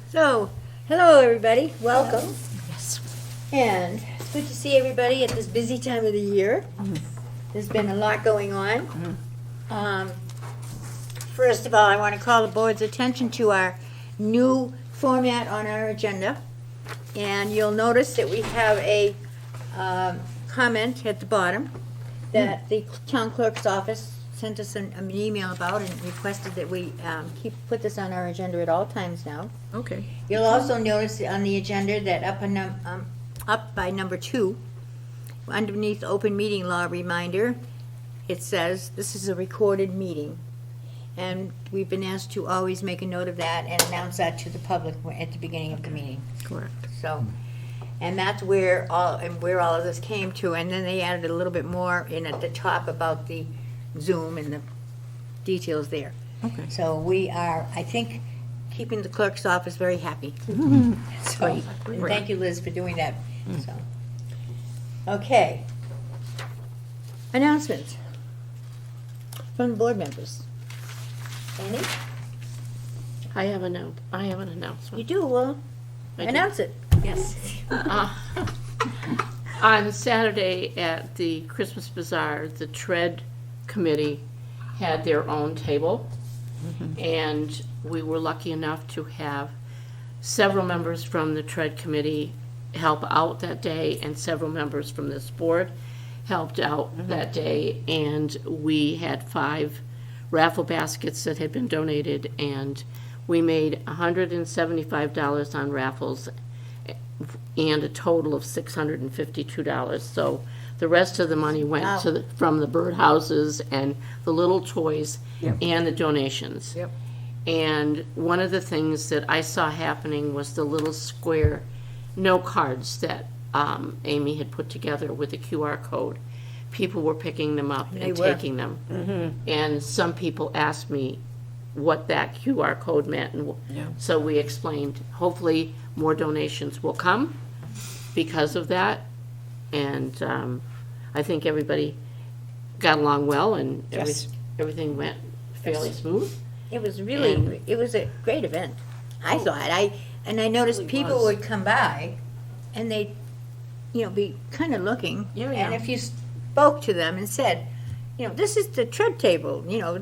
So, hello everybody, welcome. Yes. And it's good to see everybody at this busy time of the year. There's been a lot going on. First of all, I want to call the board's attention to our new format on our agenda. And you'll notice that we have a comment at the bottom that the town clerk's office sent us an email about and requested that we put this on our agenda at all times now. Okay. You'll also notice on the agenda that up by number 2, underneath open meeting law reminder, it says this is a recorded meeting. And we've been asked to always make a note of that and announce that to the public at the beginning of the meeting. Correct. So, and that's where all of this came to. And then they added a little bit more in at the top about the Zoom and the details there. Okay. So we are, I think, keeping the clerk's office very happy. So, and thank you, Liz, for doing that. So, okay. Announcements from the board members. Any? I have an announcement. You do, well, I do. announce it. Yes. On Saturday at the Christmas Bazaar, the TRED committee had their own table. And we were lucky enough to have several members from the TRED committee help out that day, and several members from this board helped out that day. And we had 5 raffle baskets that had been donated, and we made $175 on raffles and a total of $652. So the rest of the money went to from the birdhouses and the little toys and the donations. Yep. And one of the things that I saw happening was the little square note cards that Amy had put together with the QR code. People were picking them up and taking them. And some people asked me what that QR code meant. And so we explained, hopefully more donations will come because of that. And I think everybody got along well, and everything went fairly smooth. It was really, it was a great event. I thought. I noticed people would come by and they'd, be kind of looking. And if you spoke to them and said, this is the TRED table, do you know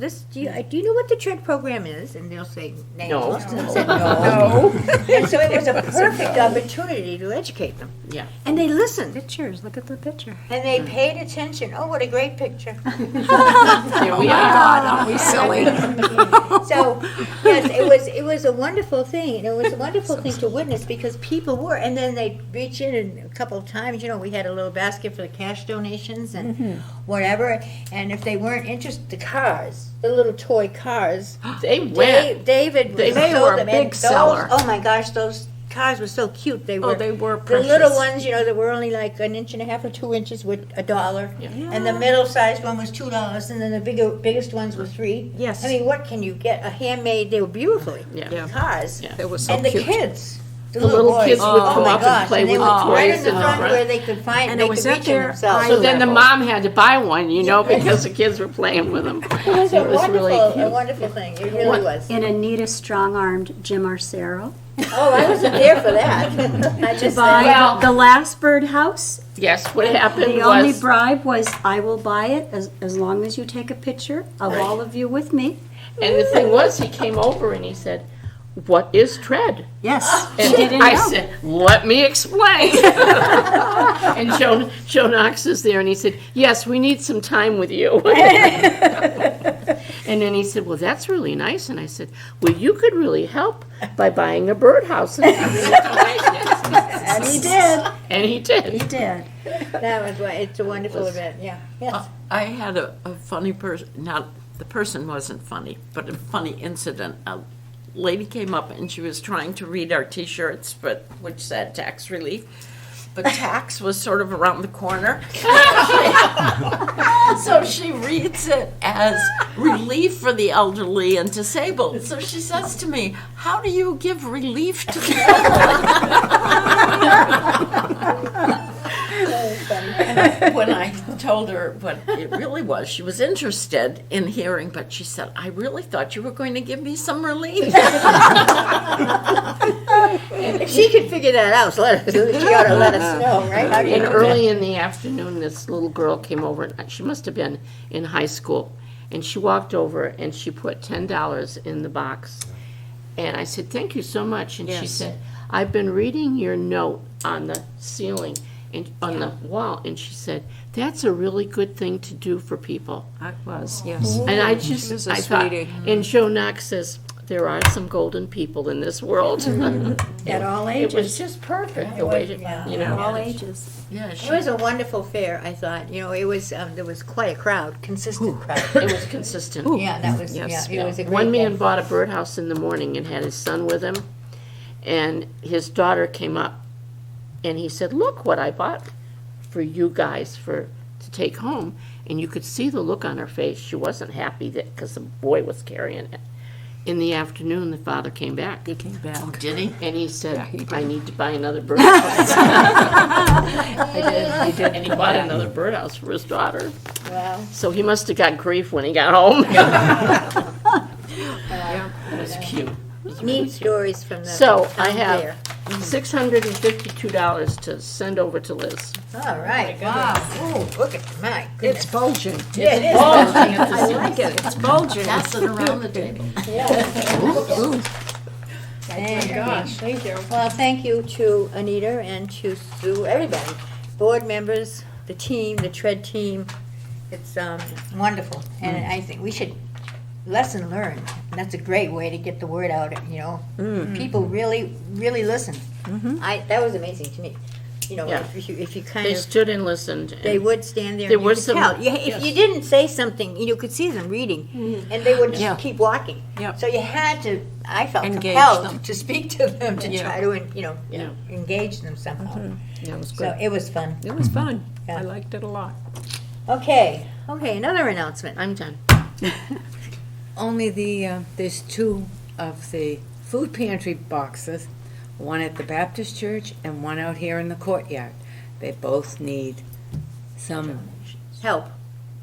what the TRED program is? And they'll say, No. Most of them said no. And so it was a perfect opportunity to educate them. Yeah. And they listened. Pictures, look at the picture. And they paid attention. Oh, what a great picture. Here we are. God, aren't we silly? So, yes, it was a wonderful thing. And it was a wonderful thing to witness because people were, and then they'd reach in and a couple of times, we had a little basket for the cash donations and whatever. And if they weren't interested, the little toy cars, They went. David They sold were a them. big And seller. Oh my gosh, those cars were so cute. They were. they were The little precious. ones, that were only like 1.5 inches or 2 inches were $1. Yeah. And the middle-sized one was $2, and then the biggest ones were $3. Yes. I mean, what can you get? A handmade, they were beautifully Yeah. cars. Yeah. It was so And the cute. kids. The little boys. kids would come my up and gosh, play they with were the right toys in the in the front front. where they could find, And they it was could at reach their them themselves. So then the level. mom had to buy one, because the kids were playing with them. It was a really wonderful, cute. a wonderful thing. It really was. And Anita strong-armed Jim Arcero Oh, I wasn't there for that. I just buy Well- the last birdhouse. Yes, what happened The only was, bribe was I will buy it as long as you take a picture of all of you with me. and the thing was, he came over and he said, "What is TRED?" Yes, And she didn't I know. said, "Let me explain." And Joe Knox is there, and he said, "Yes, we need some time with you." And then he said, "Well, that's really nice." And I said, "Well, you could really help by buying a birdhouse." And he did. And he did. He did. That was, it's a wonderful event, yeah. Yes. I had a funny person, the person wasn't funny, but a funny incident. A lady came up and she was trying to read our T-shirts, which said tax relief. But tax was sort of around the corner. So she reads it as relief for the elderly and disabled. So she says to me, "How do you give relief to the elderly?" When I told her what it really was, she was interested in hearing, but she said, I really thought you were going to give me some relief. If she could figure that out, she ought to let us know, right? How do you And know early in the afternoon, this little girl came over, and she must have been in high school, and she walked over and she put $10 in the box. And I said, thank you so much. And she Yes. said, I've been reading your note on the ceiling and on the wall. And she said, that's a really good thing to do for people. It was, yes. And I She just, was a I thought, sweetie. and Joe Knox says, there are some golden people in this world. At all It ages. was just perfect, the way, you know. All ages. Yeah, It was a wonderful fair, I thought. You know, it was, there was quite a crowd, consistent crowd. It was consistent. Yeah, that was, Yes. yeah, it was a great. One man day. bought a birdhouse in the morning and had his son with him, and his daughter came up, and he said, look what I bought for you guys to take home. And you could see the look on her face. She wasn't happy that, because the boy was carrying it. In the afternoon, the father came back, He came back. Did he? and he said, Yeah, he did. I need to buy another birdhouse. He did. And he bought another birdhouse for his daughter. Wow. So he must have got grief when he got home. Yeah. It was cute. It was really Neat cute. stories from the. So I town have fair. $652 to send over to Liz. All right, wow. Ooh, look at, my It's goodness. bulging. Yeah, it is. Oh, I like it. It's bulging. Pass it around the table. Thank you. Thank you. Well, thank you to Anita and to Sue, everybody, board members, the team, the TRED team. It's wonderful, and I think we should lesson learned. And that's a great way to get the word out. You know, people really, really listen. That was amazing to me. You know, Yeah. if you kind They of. stood and listened. They and would stand there There and you was could some- tell. If yes. you didn't say something, you could see them reading, and they would just Yeah. keep walking. Yep. So you had to, I felt Engage compelled them. to speak to them, to Yeah. try to, Yeah. engage them somehow. Yeah, it was So good. it was fun. It was fun. Yeah. I liked it a lot. Okay, another announcement. I'm done. Only there's two of the food pantry boxes, one at the Baptist church and one out here in the courtyard. They both need some, Help.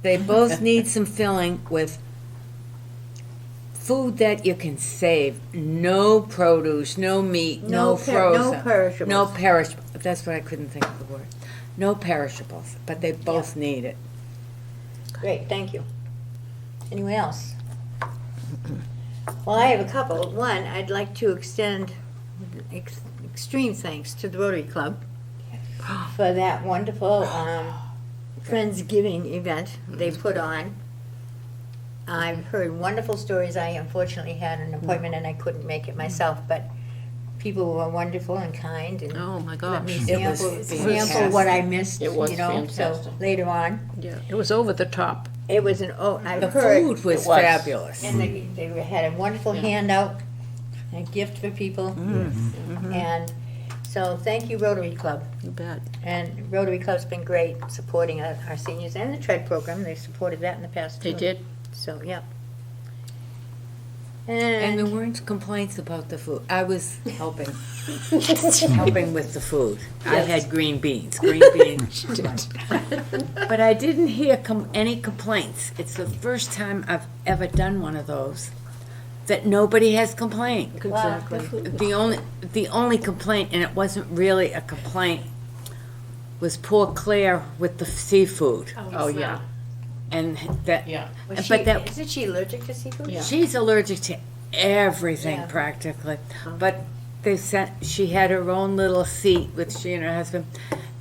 they both need some filling with food that you can save. No produce, no meat, no frozen. No perishables. No perishable, that's what I couldn't think of the word. No perishables, but they both need it. Great, thank you. Anyone else? Well, I have a couple. One, I'd like to extend extreme thanks to the Rotary Club for that wonderful Friendsgiving event they put on. I've heard wonderful stories. I unfortunately had an appointment and I couldn't make it myself, but people were wonderful and kind and Oh, my let me gosh. It was sample what I missed, It was you know, so fantastic. later on. Yeah, it was over the top. It was I've The heard. food was It was. fabulous. And they had a wonderful Yeah. handout, a gift for people. And so thank you, Rotary Club. You bet. And Rotary Club's been great supporting our seniors and the TRED program. They supported that in the past They too. did. So, yeah. And there And weren't complaints about the food. I was helping, helping with the food. I had green beans, But I didn't hear any complaints. It's the first time I've ever done one of those that nobody has complained. wow, the food. The only complaint, and it wasn't really a complaint, was poor Claire with the seafood. Oh, yeah. And that, Yeah. Was but she- that- Isn't she allergic to seafood? Yeah. she's allergic to everything Yeah. practically. But she had her own little seat with she and her husband,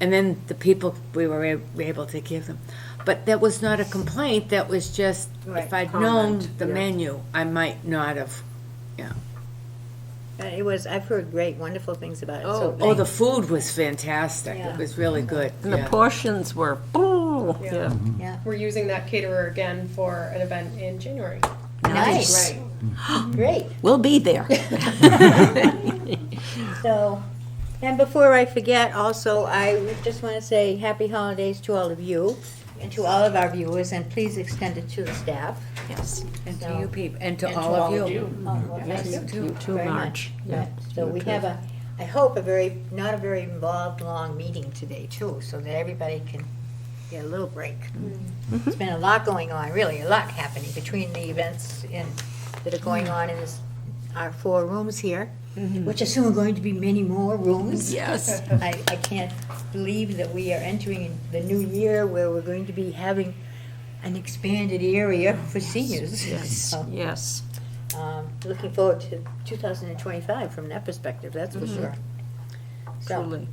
and then the people we were able to give them. But that was not a complaint. That was just Right. if I'd known Comment, the yeah. menu, I might not have. It was, I've heard great, wonderful things about it. So Oh, the food was fantastic. Yeah. It was really good. And the Yeah. portions were, oh, yeah. yeah. We're using that caterer again for an event in January. Nice. Great. We'll be there. So, and before I forget, also, I would just want to say happy holidays to all of you and to all of our viewers, and please extend it to the staff. Yes. And to So- you people, and to And all of you. Oh, well, thank you You too, very Marge. much. Yeah. So you we too. have I hope not a very involved, long meeting today too, so that everybody can get a little break. There's been a lot going on, really, a lot happening between the events that are going on in our 4 rooms here, which are soon going to be many more rooms. Yes. I can't believe that we are entering the new year where we're going to be having an expanded area for seniors. Yes, So, yes. looking forward to 2025 from that perspective, that's for sure. So, Truly.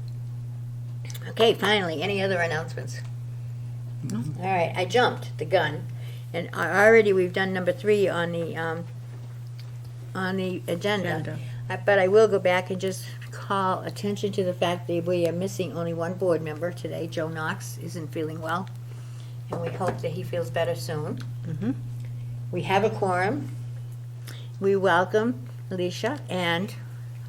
okay, finally, any other announcements? All right, I jumped the gun, and already we've done number 3 on the agenda. But I will go back and just call attention to the fact that we are missing only one board member today. Joe Knox isn't feeling well, and we hope that he feels better soon. We have a quorum. We welcome Alicia and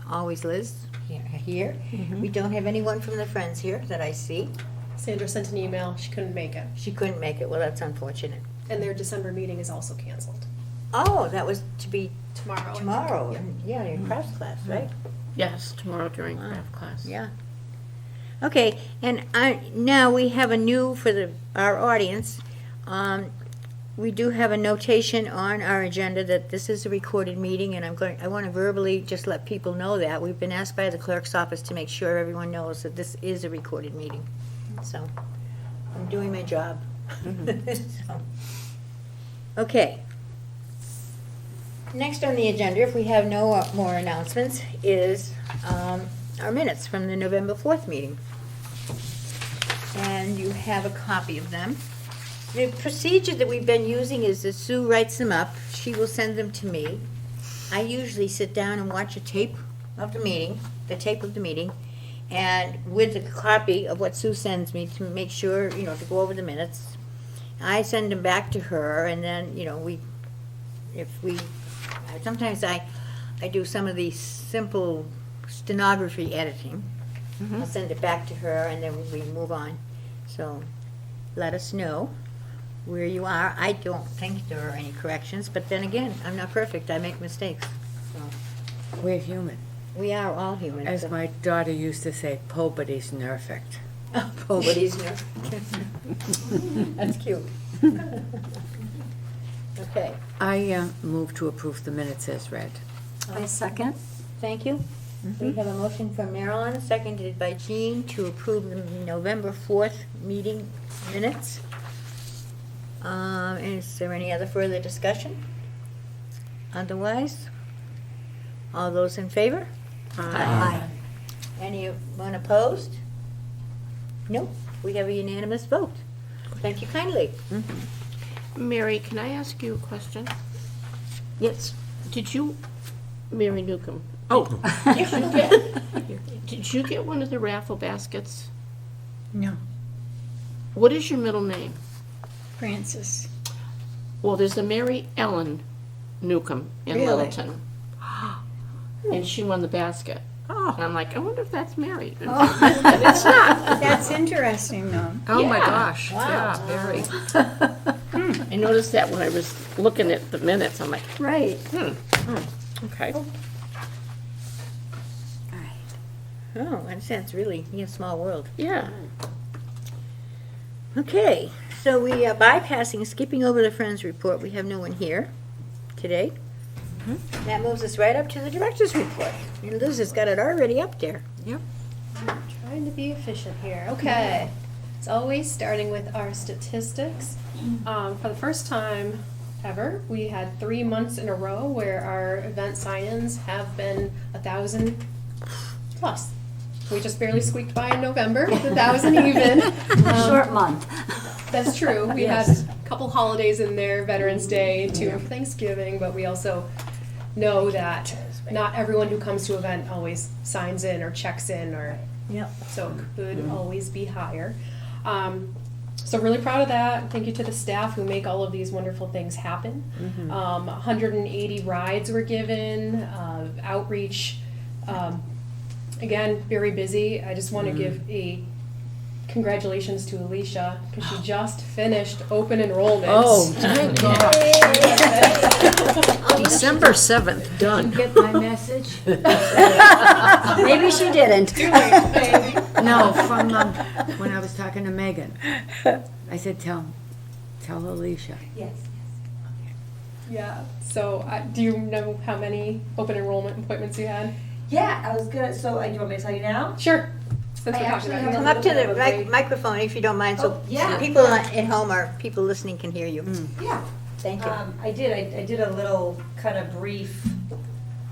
always Liz here. We don't have anyone from the Friends here that I see. Sandra sent an email. She couldn't make it. She couldn't make it. Well, that's unfortunate. And their December meeting is also canceled. Oh, that was to be Tomorrow. tomorrow. Yeah, your crafts class, right? Yes, tomorrow during Wow. craft class. Yeah. Okay, and now we have a new, for our audience, we do have a notation on our agenda that this is a recorded meeting, and I want to verbally just let people know that. We've been asked by the clerk's office to make sure everyone knows that this is a recorded meeting. So, I'm doing my job. So, okay. Next on the agenda, if we have no more announcements, is our minutes from the November 4th meeting. And you have a copy of them. The procedure that we've been using is that Sue writes them up. She will send them to me. I usually sit down and watch a tape of the meeting, and with a copy of what Sue sends me to make sure, to go over the minutes. I send them back to her, and then, sometimes I do some of the simple stenography editing. I'll send it back to her, and then we move on. So let us know where you are. I don't think there are any corrections, but then again, I'm not perfect. I make mistakes. So We're human. we are all human. As so- my daughter used to say, nobody's perfect. Nobody's nerve. That's cute. Okay, I move to approve the minutes as read. I second. thank you. We have a motion from Marilyn, seconded by Jean, to approve the November 4th meeting minutes. Is there any other further discussion? Otherwise, all those in favor? Aye. Anyone opposed? No, we have a unanimous vote. Thank you kindly. Mary, can I ask you a question? Yes. Did you, Mary Newcomb, Oh, did you get one of the raffle baskets? No, What is your middle name? Francis. Well, there's a Mary Ellen Newcomb in Really? Littleton. And she won the basket. And I'm like, I wonder if that's Mary. And It's not. That's interesting, though. oh my Yeah. gosh, yeah, very. I noticed that when I was looking at the minutes. I'm like, Right. okay. Oh, in a sense, really, a small world. Yeah. Okay, so we are bypassing, skipping over the Friends report. We have no one here today. That moves us right up to the director's report. And Liz has got it already up there. Trying to be efficient here. Okay. As always, starting with our statistics. For the first time ever, we had 3 months in a row where our event sign-ins have been 1,000 plus. We just barely squeaked by in November with 1,000 even. Short month. That's true. We had a couple holidays in there, Veterans Day, 2 for Thanksgiving, but we also know that not everyone who comes to event always signs in or checks in, or Yep. so it could always be higher. So really proud of that. Thank you to the staff who make all of these wonderful things happen. 180 rides were given, outreach. Again, very busy. I just want to give a congratulations to Alicia because she just finished open enrollment. Oh, thank God. December 7th, done. Get my message? Maybe she didn't. No, from, when I was talking to Megan. I said, tell Alicia. Yes. Yeah, so do you know how many open enrollment appointments you had? Yeah, I was gonna, so do you want me to tell you now? Sure. Since I we're talking actually about have it. Come up to little bit the of a break. microphone if you don't mind, so Oh, yeah. people at home or people listening can hear you. Yeah. Thank you. I did a little kind of brief,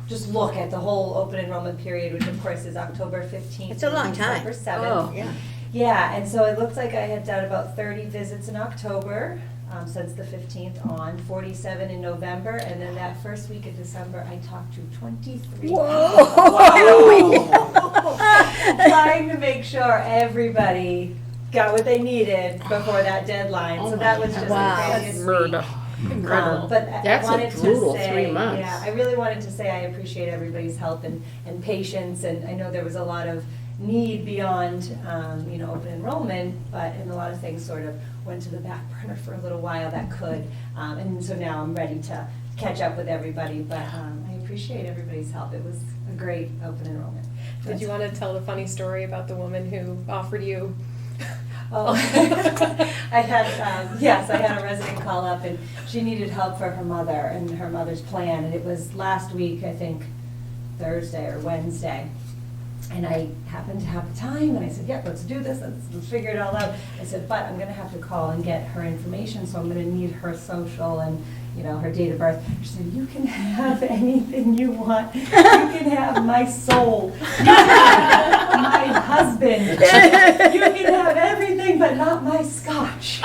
just look at the whole open enrollment period, which of course is October 15th. It's a long to time. December 7th. Oh. Yeah. Yeah, and so it looked like I had done about 30 visits in October, since the 15th on, 47 in November, and then that first week of December, I talked to 23. Trying to make sure everybody got what they needed before that deadline, so that was just the craziest week. Murder. But I That's a wanted to brutal say, 3 months. yeah, I really wanted to say I appreciate everybody's help and patience, and I know there was a lot of need beyond, open enrollment, and a lot of things sort of went to the back burner for a little while that could, and so now I'm ready to catch up with everybody, but I appreciate everybody's help. It was a great open enrollment. Did you want to tell the funny story about the woman who offered you? Oh, I had a resident call up and she needed help for her mother and her mother's plan, and it was last week, I think, Thursday or Wednesday. And I happened to have the time, and I said, yep, let's do this, let's figure it all out. I said, but I'm gonna have to call and get her information, so I'm gonna need her social and, her date of birth. She said, you can have anything you want. You can have my soul. You can have my husband. You can have everything, but not my scotch.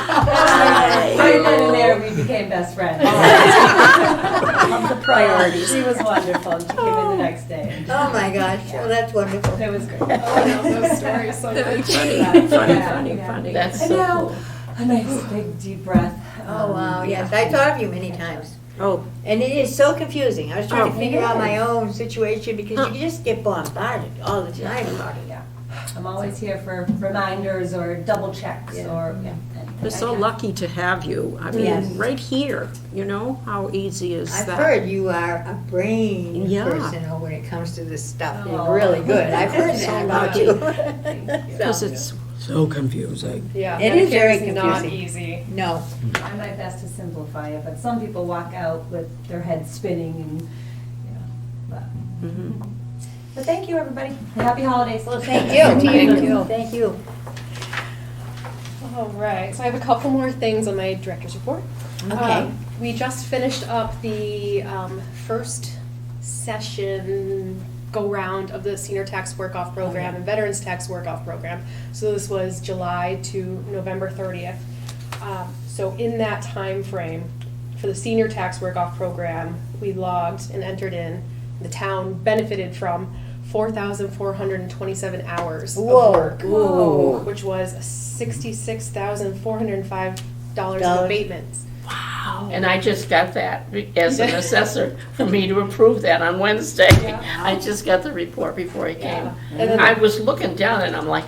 Right then and there, we became best friends. The priorities. She was wonderful. She came in the next day. Oh, my gosh, well, that's wonderful. It was great. Oh, no, those stories so much. Funny. That's And so now, cool. a nice big deep breath. Oh, wow, yes, I thought of you many times. Oh, And it is so confusing. I was trying to Oh, figure it out is. my own situation because you just get bombarded all the time about it. Yeah. I'm always here for reminders or double checks or, yeah. we're so lucky to have you. I mean, Yes. right here, how easy is I've that? heard you are a brain Yeah. person when it comes to this stuff. You're Oh. really good. I've heard So that about lucky. you. Because So, it's so confusing. Yeah, It is very Medicare's not confusing. easy. No, Try my best to simplify it, but some people walk out with their heads spinning and, but thank you, everybody. Happy holidays. well, thank you. Thank you. Thank you. All right, so I have a couple more things on my director's report. Okay. We just finished up the first session go-round of the senior tax work-off program and veterans tax work-off program. So this was July to November 30th. So in that time frame, for the senior tax work-off program, we logged and entered in, the town benefited from 4,427 hours of Whoa. work. Whoa. Which was $66,405 of abatements. And I just got that as an assessor for me to approve that on Wednesday. I just got the report before I came. And then I was looking down and I'm like,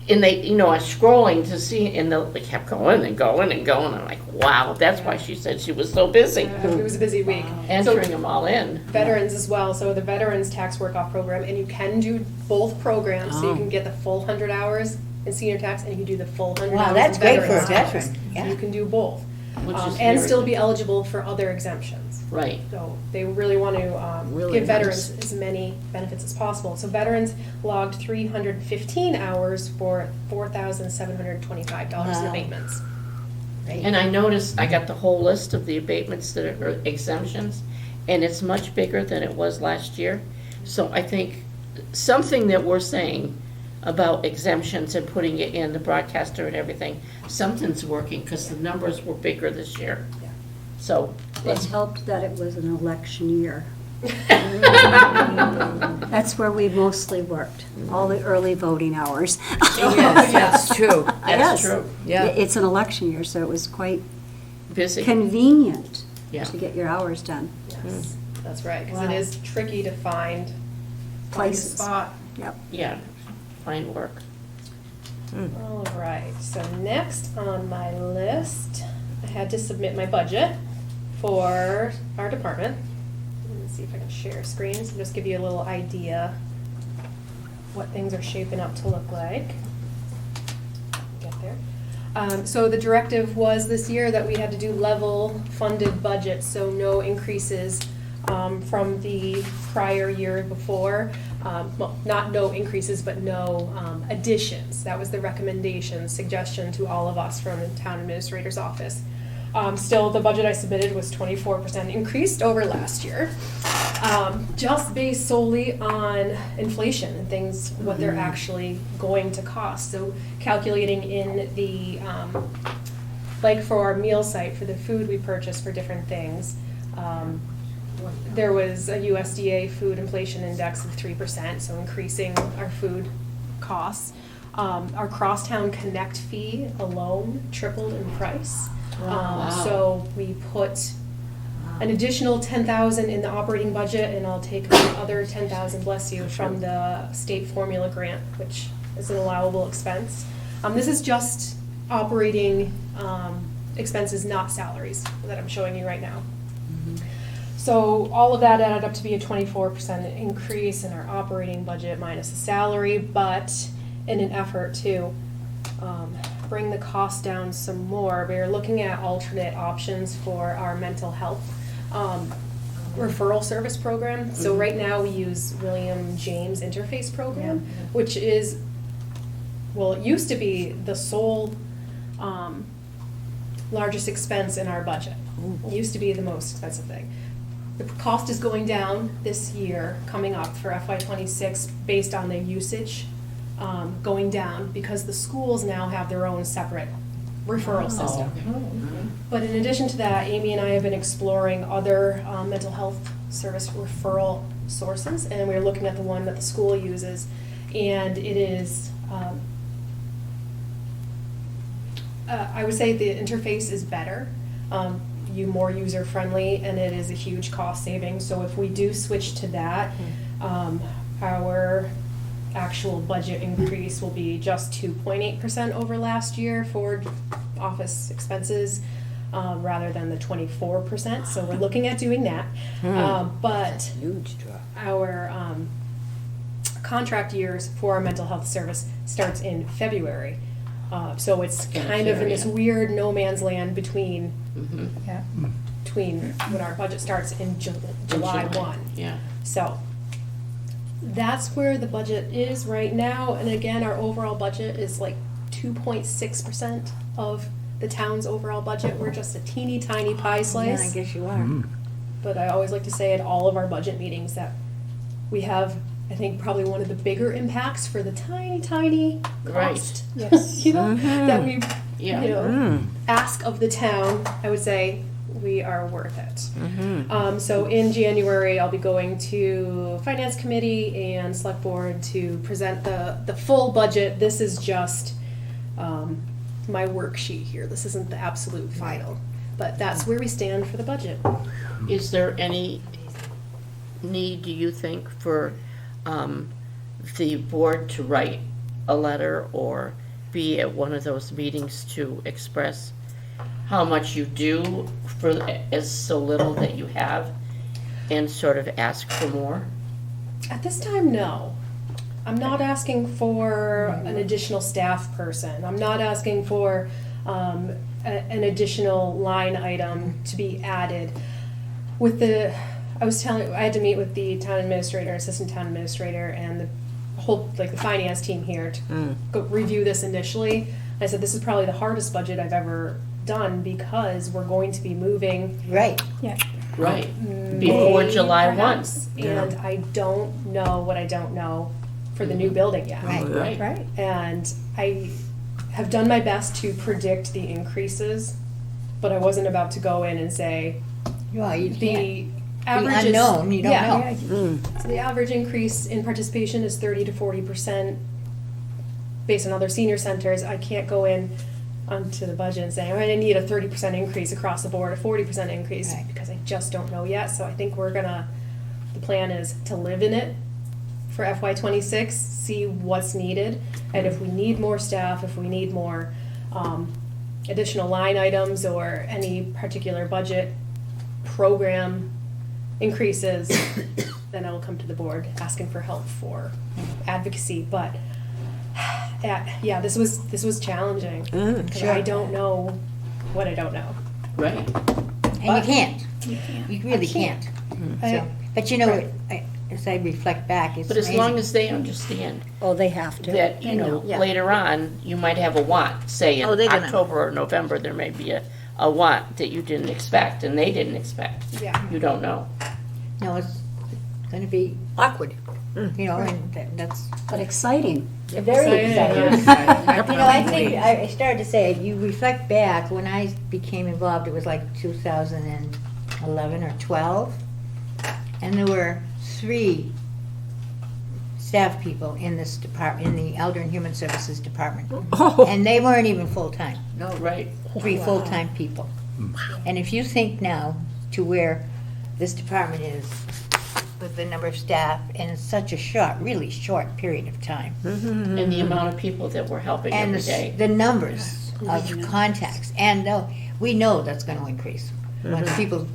and they, I was scrolling to see, and they kept going and going and going. I'm like, wow, that's why she said she was so busy it was a busy week. entering them all in. Veterans as well, so the Veterans Tax Work-Off Program, and you can do both programs, so you can get the full 100 hours in senior tax, and you can do the full 100 hours Wow, that's in great for a veterans tax. veteran. So Yeah. you can do both, Which is and very- still be eligible for other exemptions. Right. So they really want to Really give veterans as many benefits as possible. So veterans logged 315 hours for $4,725 in Wow. abatements. And I noticed, I got the whole list of the abatements that are exemptions, and it's much bigger than it was last year. So I think something that we're saying about exemptions and putting it in the broadcaster and everything, something's working, because the numbers were bigger this year. So, It let's, helped that it was an election year. That's where we mostly worked, all the early voting hours. Yes, that's true. that's Yes. true, Yeah. It's an election year, so it was quite busy. convenient Yeah. to get your hours done. Yes, that's right, because it is tricky to find a Places. spot. Yeah, fine work. All right, so next on my list, I had had to submit my budget for our department. Let me see if I can share screens and just give you a little idea what things are shaping up to look like. Get there. So the directive was this year that we had to do level funded budgets, so no increases from the prior year before. Well, not no increases, but no additions. That was the recommendation, suggestion to all of us from the town administrator's office. Still, the budget I submitted was 24% increased over last year, just based solely on inflation and things, what they're actually going to cost. So calculating in the, like for our meal site, for the food we purchase for different things, there was a USDA food inflation index of 3%, so increasing our food costs. Our Crosstown Connect fee alone tripled in price. So we put an additional 10,000 in the operating budget, and I'll take the other 10,000, bless you, from the state formula grant, which is an allowable expense. This is just operating expenses, not salaries, that I'm showing you right now. So all of that added up to be a 24% increase in our operating budget minus the salary, but in an effort to bring the cost down some more, we're looking at alternate options for our mental health referral service program. So right now we use William James Interface Program, which is, well, it used to be the sole largest expense in our budget. It used to be the most expensive thing. The cost is going down this year, coming up for FY26, based on the usage going down, because the schools now have their own separate referral system. But in addition to that, Amy and I have been exploring other mental health service referral sources, and we're looking at the one that the school uses, and it is, I would say the interface is better. More user-friendly, and it is a huge cost saving. So if we do switch to that, our actual budget increase will be just 2.8% over last year for office expenses, rather than the 24%. So we're looking at doing that. But Huge drop. our contract years for our mental health service starts in February. So it's kind of in this weird no man's land between when our budget starts in July 1. Yeah. So that's where the budget is right now. And again, our overall budget is like 2.6% of the town's overall budget. We're just a teeny tiny pie Yeah, I slice. guess you are. But I always like to say at all of our budget meetings that we have, I think, probably one of the bigger impacts for the tiny, tiny cost. Yes. You know, that we, Yeah. you know, ask of the town. I would say we are worth it. So in January, I'll be going to Finance Committee and Select Board to present the full budget. This is just my worksheet here. This isn't the absolute final, but that's where we stand for the budget. Is there any need, do you think, for the board to write a letter or be at one of those meetings to express how much you do for as so little that you have, and sort of ask for more? At this time, no. I'm not asking for an additional staff person. I'm not asking for an additional line item to be added. I had to meet with the town administrator, assistant town administrator, and the whole, like the finance team here to go review this initially. I said, this is probably the hardest budget I've ever done, because we're going to be moving Right. Yeah. Right, before May, July 1. perhaps, and I don't know what I don't know for the new building yet. Right. Right. And I have done my best to predict the increases, but I wasn't about to go in and say, Well, you can't. the average is. unknown, you don't Yeah. know. So the average increase in participation is 30 to 40% based on other senior centers. I can't go in onto the budget and say, all right, I need a 30% increase across the board, a 40% increase, Right. because I just don't know yet. So I think the plan is to live in it for FY26, see what's needed, and if we need more staff, if we need more additional line items or any particular budget program increases, then I will come to the board asking for help for advocacy. But yeah, this was challenging because I don't know what I don't know. Right. And you can't. You really can't. So, but you know, Right. as I reflect back, it's But as amazing. long as they understand Oh, they have to. that, you know, Yeah. later on, you might have a want, say in Oh, they're gonna- October or November, there may be a want that you didn't expect and they didn't expect. Yeah. You don't know. No, it's gonna be awkward, you know, and that's. But exciting. Very Exciting, exciting. You know, I think, I started to say, you reflect back, when I became involved, it was like 2011 or 12, and there were 3 staff people in this department, in the Elder and Human Services Department. Oh, And they weren't even full-time, No, right. 3 full-time people. And if you think now to where this department is with the number of staff in such a short, really short period of time, And the amount of people that we're helping and every day. the numbers of contacts, and we know that's going to increase. Once people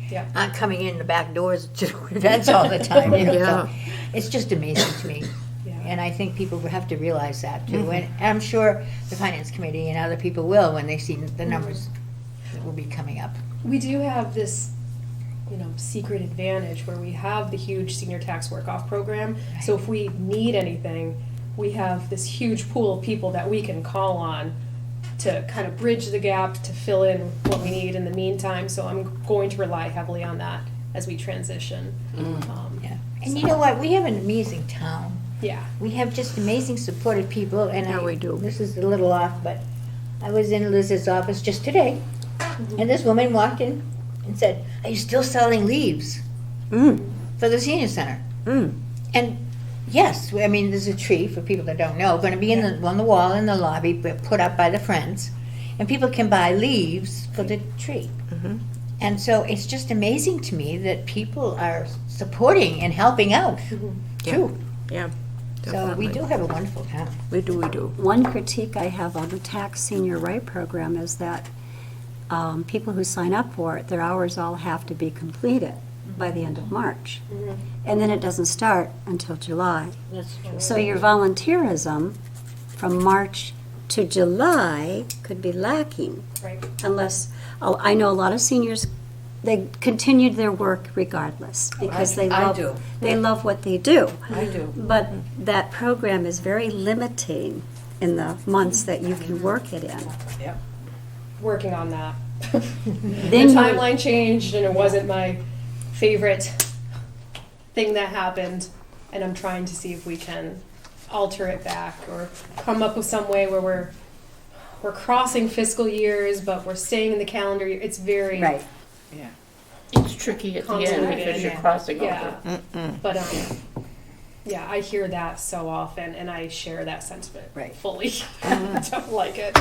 Yeah. aren't coming in the back doors to events all the time, you know, so it's just amazing to me. Yeah. And I think people have to realize that too. And I'm sure the finance committee and other people will when they see the numbers that will be coming up. We do have this, you know, secret advantage where we have the huge senior tax work-off program. So if we need anything, we have this huge pool of people that we can call on to kind of bridge the gap, to fill in what we need in the meantime. So I'm going to rely heavily on that as we transition. Yeah. And you know what? We have an amazing town. Yeah. We have just amazing supportive people, and Yeah, we do. This is a little off, but I was in Liz's office just today, and this woman walked in and said, "Are you still selling leaves for the senior center?" And yes, I mean, there's a tree, for people that don't know, going to be on the wall in the lobby, but put up by the Friends, and people can buy leaves for the tree. And so it's just amazing to me that people are supporting and helping out too. yeah. So we Definitely. do have a wonderful town. We do. One critique I have on the tax senior right program is that people who sign up for it, their hours all have to be completed by the end of March. And then it doesn't start until July. That's true. So your volunteerism from March to July could be lacking Right. unless, I know a lot of seniors, they continued their work regardless because they I love, do. they love what they do. I do. But that program is very limiting in the months that you can work it in. Working on that. Then The you- timeline changed and it wasn't my favorite thing that happened, and I'm trying to see if we can alter it back or come up with some way where we're crossing fiscal years but we're staying in the calendar year. It's very Right. It's tricky at the end Complicated, because you're yeah. crossing Yeah. over. But yeah, I hear that so often, and I share that sentiment Right. fully. I don't like it.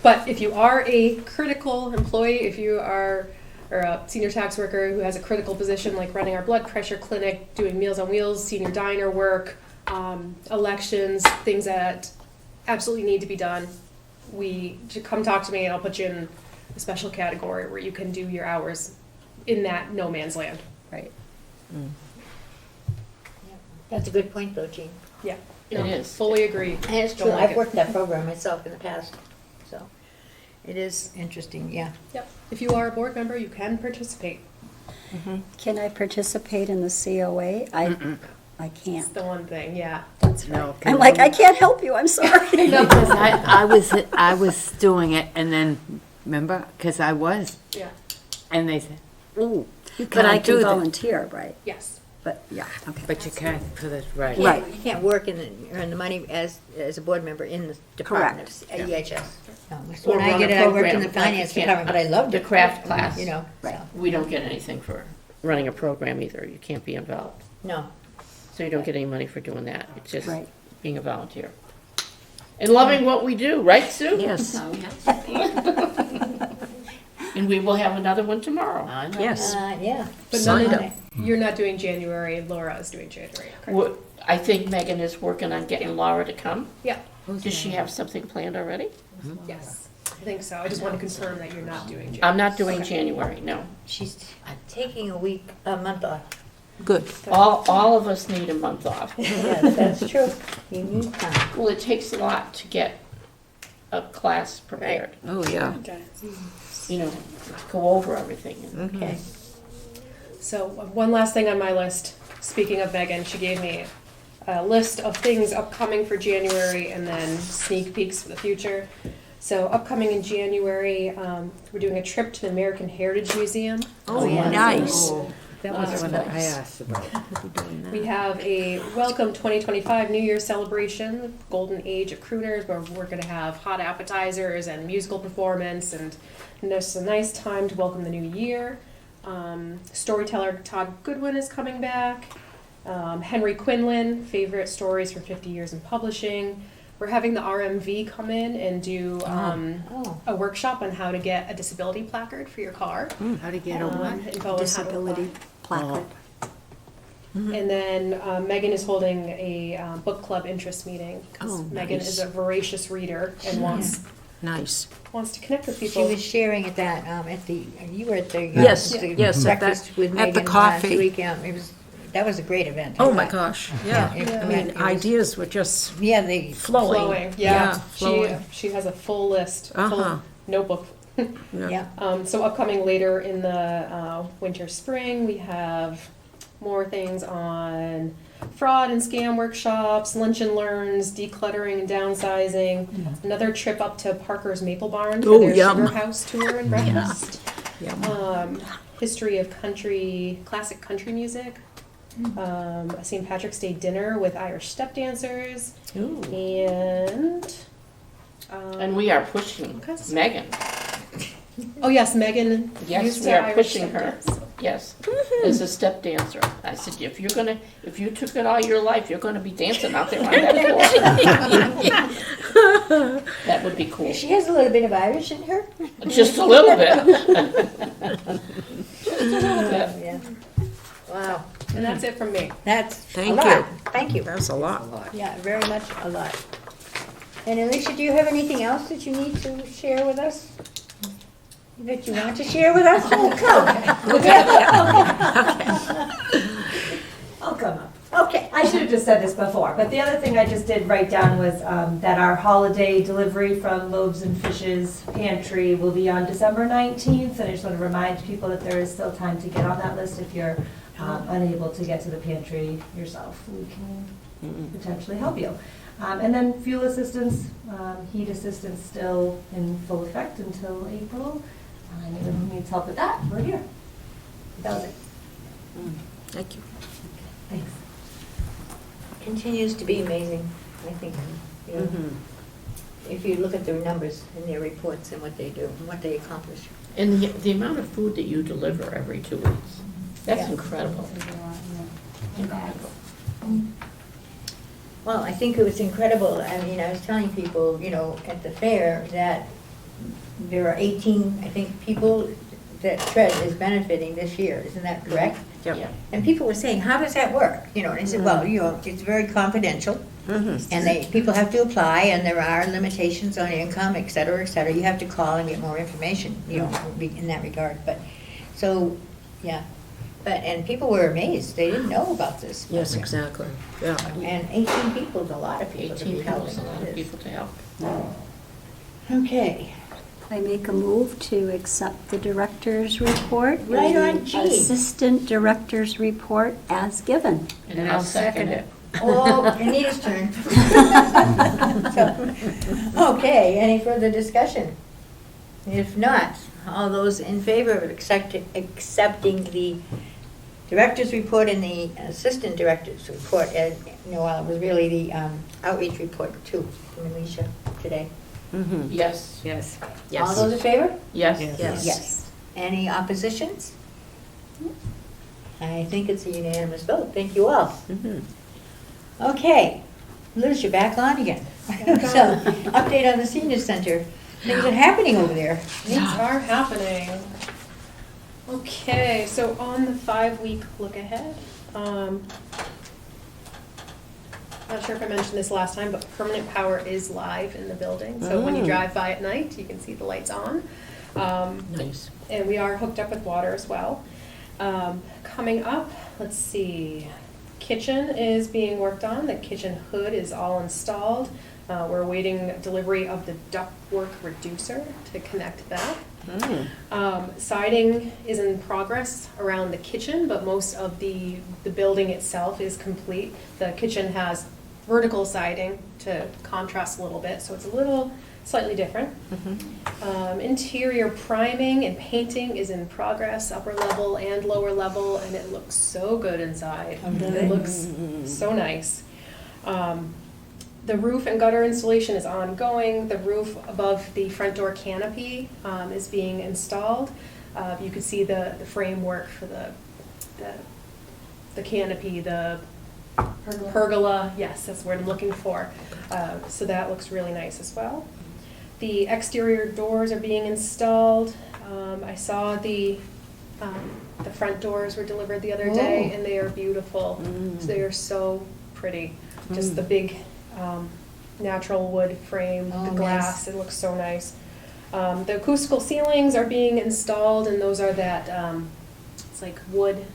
But if you are a critical employee, if you are or a senior tax worker who has a critical position like running our blood pressure clinic, doing Meals on Wheels, senior diner work, elections, things that absolutely need to be done, to come talk to me and I'll put you in a special category where you can do your hours in that no man's land. Right. That's a good point, though, Jean. Yeah. It No, is. Fully agree. And it's Don't true. like I've it. worked that program myself in the past, so it is interesting. Yeah. Yep. If you are a board member, you can participate. Can I participate in the COA? I It's can't. the one thing, yeah. That's No, right. I'm like, I can't help you, I'm sorry. No, because I was doing it, and then, remember, because I was, Yeah. and they said, ooh, you But I can't do can that. volunteer, right? Yes. But, yeah, okay. But you can't put it right. Right. You can't work earn the money as a board member in the department of EHS. No, Or when I run get a it, I worked in program, the like finance you can't- department, but I loved the it. craft class. You know, Right. so, We don't get anything for running a program either. You can't be involved. no. So you don't get any money for doing that. It's just Right. being a volunteer. And loving what we do, right, Sue? Yes. And we will have another one tomorrow. Yes. Yeah. But Signed none of you're not doing January, Laura is doing January. correct? What- I think Megan is working on getting Laura to come. Yeah. Does she have something planned already? Yes. I think so. I just want to confirm that you're not doing January. I'm not doing Okay. January, no. She's taking a month off. Good. All of us need a month off. Yes, that's true. You need time. Well, it takes a lot to get a class prepared, Oh, yeah. you know, go over everything. Okay. So one last thing on my list. Speaking of Megan, she gave me a list of things upcoming for January and then sneak peeks for the future. So upcoming in January, we're doing a trip to the American Heritage Museum. Oh, yeah. nice. That was That's one that I nice. asked about. We have a Welcome 2025 New Year celebration, Golden Age of Crooners, where we're going to have hot appetizers and musical performance, and it's a nice time to welcome the new year. Storyteller Todd Goodwin is coming back. Henry Quinlan, favorite stories for 50 years in publishing. We're having the RMV come in and do Oh. a workshop on how to get a disability placard for your car. How to get a what? Info on how to Disability apply. placard. And then Megan is holding a book club interest meeting because Oh, Megan nice. is a voracious reader and wants Nice. to connect with She people. was sharing at that, at the, you were at the. Yes, the yes, at breakfast that- with at the Megan last coffee. week. It was, that was a great event. I Oh, my thought. gosh, yeah. it- I mean, it was- ideas were just Yeah, they, flowing. Flowing, yeah. flowing. She has a full list, full Uh-huh. notebook. yeah. So upcoming later in the winter spring, we have more things on fraud and scam workshops, lunch and learns, decluttering and downsizing, another trip up to Parker's Maple Barn for Oh, their yum. sugar house tour and breakfast. Yum. History of classic country music. A St. Patrick's Day dinner with Irish step dancers, and We are pushing Okay. Megan. oh yes, Megan. Yes, used we to are Irish pushing step her. dance. Yes, as a step dancer. I said, if you took it all your life, you're gonna be dancing out there on that floor. That would be cool. She has a little bit of Irish in her. Just a little bit. Yeah. Wow, And that's it from me. that's a Thank lot. you. Thank you. That's a lot. Yeah, very much a lot. And Alicia, do you have anything else that you need to share with us? That you want to share with us? Oh, I'll come up. Okay. I should have just said this before, but the other thing I just did write down was that our holiday delivery from Loaves and Fishes Pantry will be on December 19th, and I just want to remind people that there is still time to get on that list if you're unable to get to the pantry yourself. We can potentially help you. And then fuel assistance, heat assistance still in full effect until April. Anyone who needs help with that, we're here. That was it. Thank you. Thanks. Continues to be amazing, I think. You know, if you look at their numbers and their reports and what they do and what they accomplish. And the amount of food that you deliver every 2 weeks, that's Yeah. incredible. Incredible. Well, I think it was incredible. I mean, I was telling people, you know, at the fair that there are 18, I think, people that TRED is benefiting this year. Isn't that correct? Yeah. And people were saying, how does that work? You know, and I said, well, you know, it's very confidential. And people have to apply, and there are limitations on income, et cetera, et cetera. You have to call and get more information, you know, in that regard. But, so, yeah. And people were amazed. They didn't know about this. Yes, program. exactly. Yeah. And 18 people is a lot of people to 18 be people helping is a lot with of this. people to help. Okay. I make a move to accept the director's report. Right on, and Jean. Assistant director's report as given. And I'll second it. Oh, Anita's turn. So, okay, any further discussion? If not, all those in favor of accepting the director's report and the assistant director's report, as, you know, it was really the outreach report too, from Alicia today. Yes, Yes. All those in favor? yes. Yes. Any oppositions? I think it's a unanimous vote. Thank you all. Okay, Liz, you're back on again. So, update on the senior center. Things are happening over there. Things are happening. Okay, so on the 5-week look ahead, not sure if I mentioned this last time, but permanent power is live in the building. So when you drive by at night, you can see the lights on. Nice. And we are hooked up with water as well. Coming up, let's see, kitchen is being worked on. The kitchen hood is all installed. We're awaiting delivery of the ductwork reducer to connect that. Siding is in progress around the kitchen, but most of the building itself is complete. The kitchen has vertical siding to contrast a little bit, so it's a little slightly different. Interior priming and painting is in progress, upper level and lower level, and it looks so good inside. It looks so nice. The roof and gutter installation is ongoing. The roof above the front door canopy is being installed. You can see the framework for the canopy, the pergola. Yes, that's what I'm looking for. So that looks really nice as well. The exterior doors are being installed. I saw the front doors were delivered the other day, and they are beautiful. So they are so pretty. Just the big natural wood frame, the glass, it looks so nice. The acoustical ceilings are being installed, and those are that, it's like wood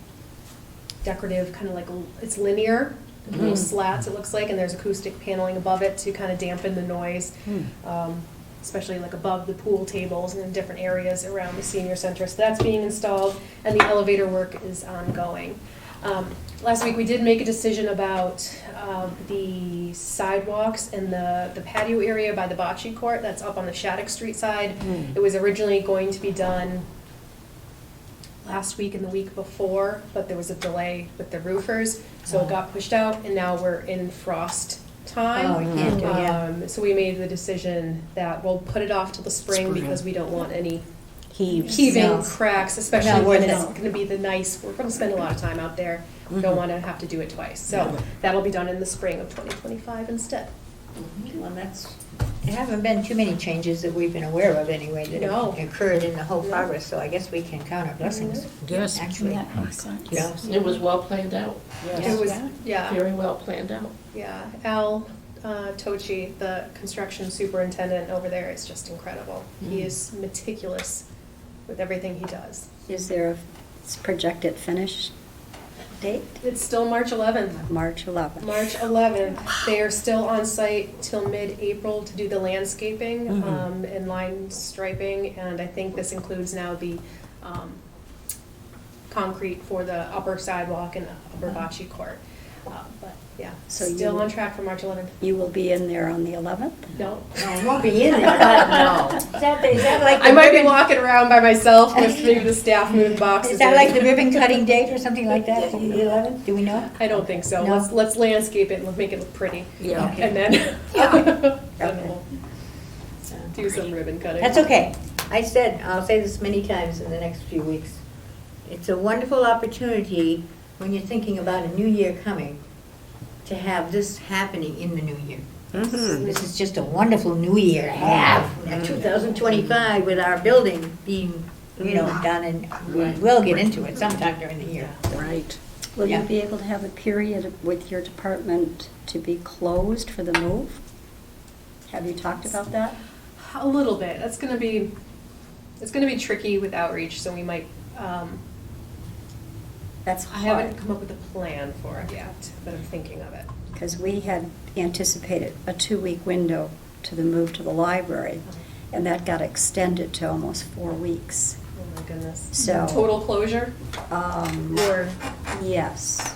decorative, kind of like, it's linear, little slats it looks like, and there's acoustic paneling above it to kind of dampen the noise, especially like above the pool tables and in different areas around the senior center. So that's being installed, and the elevator work is ongoing. Last week we did make a decision about the sidewalks and the patio area by the bocce court that's up on the Shattuck Street side. It was originally going to be done last week and the week before, but there was a delay with the roofers, so it got pushed out, and now we're in frost time. So we made the decision that we'll put it off till the spring because we don't want any heaving cracks, especially when it's going to be we're going to spend a lot of time out there. We don't want to have to do it twice. So that'll be done in the spring of 2025 instead. Well, there haven't been too many changes that we've been aware of anyway that have occurred in the whole progress, so I guess we can count our blessings. Yes. Actually. That makes sense. Yes. It was well planned out, It was, very well planned out. yeah. Al Tochi, the construction superintendent over there, is just incredible. He is meticulous with everything he does. Is there a projected finish date? It's still March 11th. March 11th. March 11th. They are still on site till mid-April to do the landscaping and line striping, and I think this includes now the concrete for the upper sidewalk and upper bocce court. But yeah, So still you- on track for March 11th. You will be in there on the 11th? No. No, it won't be in there, but no. Is that like the I might be ribbon- walking around by myself with maybe the staff moving boxes. Is that in. like the ribbon cutting date or something like that, the 11th? Do we know? I don't think so. No. Let's landscape it and let's make it look pretty. Yeah. Okay. And then, Okay. then we'll do some ribbon cutting. That's okay. I'll say this many times in the next few weeks. It's a wonderful opportunity when you're thinking about a new year coming to have this happening in the new year. This is just a wonderful new year to have, 2025 with our building being, done, and we will get into it sometime during the year. Right. Will you Yeah. be able to have a period with your department to be closed for the move? Have you talked about that? A little bit. It's gonna be tricky with outreach, so we might, That's I haven't hard, come up with a plan for it yet, but I'm thinking of it. because we had anticipated a 2-week window to the move to the library, and that got extended to almost 4 weeks. Oh my goodness. So- Total closure or, Yes,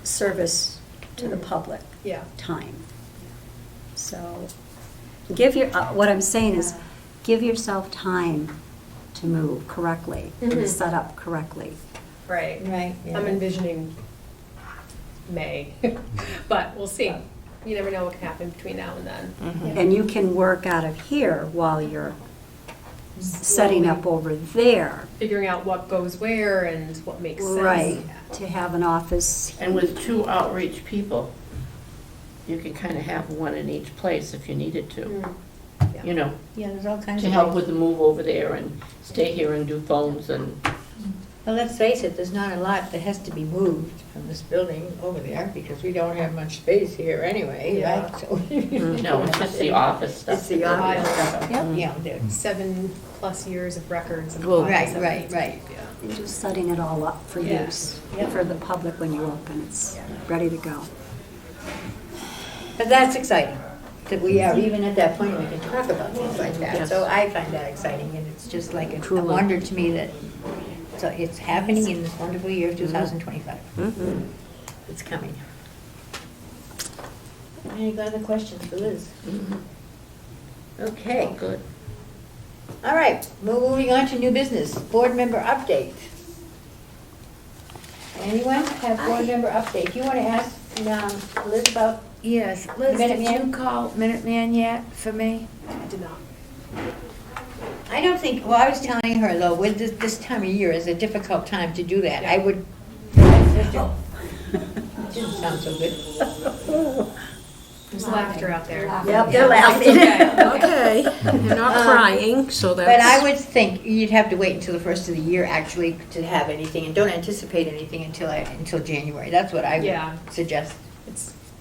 service to the public yeah. time. So, what I'm saying is, give yourself time to move correctly, and set up correctly. Right. Right. yeah. I'm envisioning May, but we'll see. You never know what can happen between now and then. And you can work out of here while you're setting up over there. Figuring out what goes where and what makes sense. Right, to have an office. And with 2 outreach people, you can kind of have one in each place if you needed to. Yeah. You know, Yeah, there's all kinds to of help ways. with the move over there and stay here and do phones and Well, let's face it, there's not a lot that has to be moved from this building over there, because we don't have much space here anyway, Yeah. right? So- No, it's just the office stuff. It's the office stuff, yeah, the- 7+ years of records. And Well, files and right, things. right. Yeah. And just setting it all up for Yeah. use, Yeah. for the public when you open, it's ready to go. But that's exciting, that we are even at that point we can talk about things like that. So I find that exciting, and it's just like a Truly. wonder to me that, so it's happening in this wonderful year of 2025. It's coming. Any other questions for Liz? Okay. Good. All right, moving on to new business, board member update. Anyone have board member update? You want to ask Liz about, Yes, Liz, did Minuteman? you call Minuteman yet for me? I did not. I don't think, well, I was telling her though, with this time of year is a difficult time to do that. I would, didn't sound so good. There's laughter out there. Yep, they're laughing. Okay, you're not crying, so that's. But I would think you'd have to wait until the first of the year actually to have anything, and don't anticipate anything until January. That's what I Yeah. would suggest.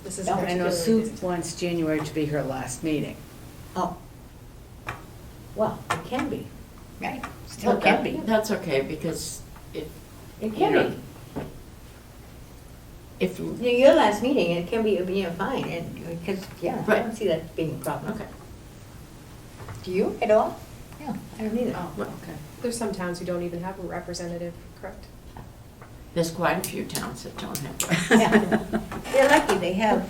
This is No, I know particularly Sue busy. wants January to be her last meeting. Oh. Well, it can be, right? Still can be. That's okay, because It you can know, be. if, Your last meeting, it can be, fine, and, because, yeah, I Right. don't see that being a problem. okay. Do you at all? No, I don't either. Oh, okay. There's some towns who don't even have a representative, correct? There's quite a few towns that don't have. Yeah. They're lucky, they have,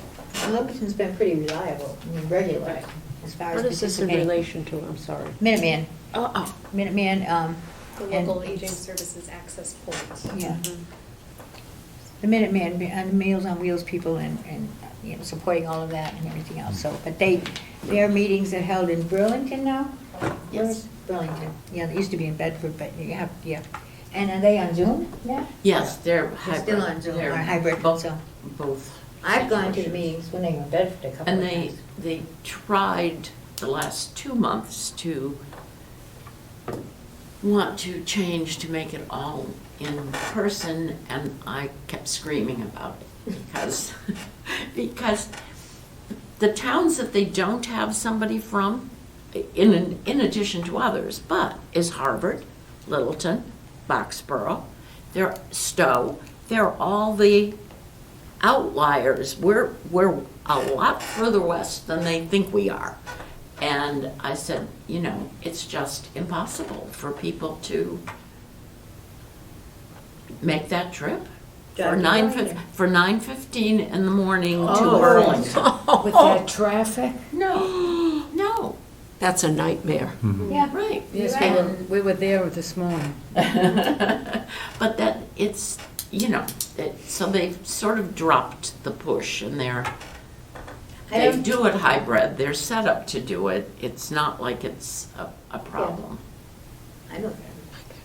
Lumberton's been pretty reliable, regular, as far as What is this in participating. relation to? I'm sorry. Minuteman, Oh, Minuteman, The And- local aging services access points. yeah. The Minuteman, and the Meals on Wheels people and, supporting all of that and everything else, so, but their meetings are held in Burlington now? Yes. Burlington, yeah, they used to be in Bedford, but you have, yeah. And are they on Zoom now? yes, they're They're hybrid. still on Zoom, They're or hybrid, both- so. Both. I've gone to the meetings when they were in Bedford a couple And of times. they tried the last 2 months to want to change to make it all in person, and I kept screaming about it because the towns that they don't have somebody from, in addition to others, but is Harvard, Littleton, Boxborough, they're Stowe, they're all the outliers. We're a lot further west than they think we are. And I said, it's just impossible for people to make that trip for Drive to 9:15 in the morning to Oh. Burlington. With that traffic? No, That's a nightmare. Yeah, right. Yes, Right. we were there this morning. But that it's, so they've sort of dropped the push, and I they don't- do it hybrid. They're set up to do it. It's not like it's a problem. I don't,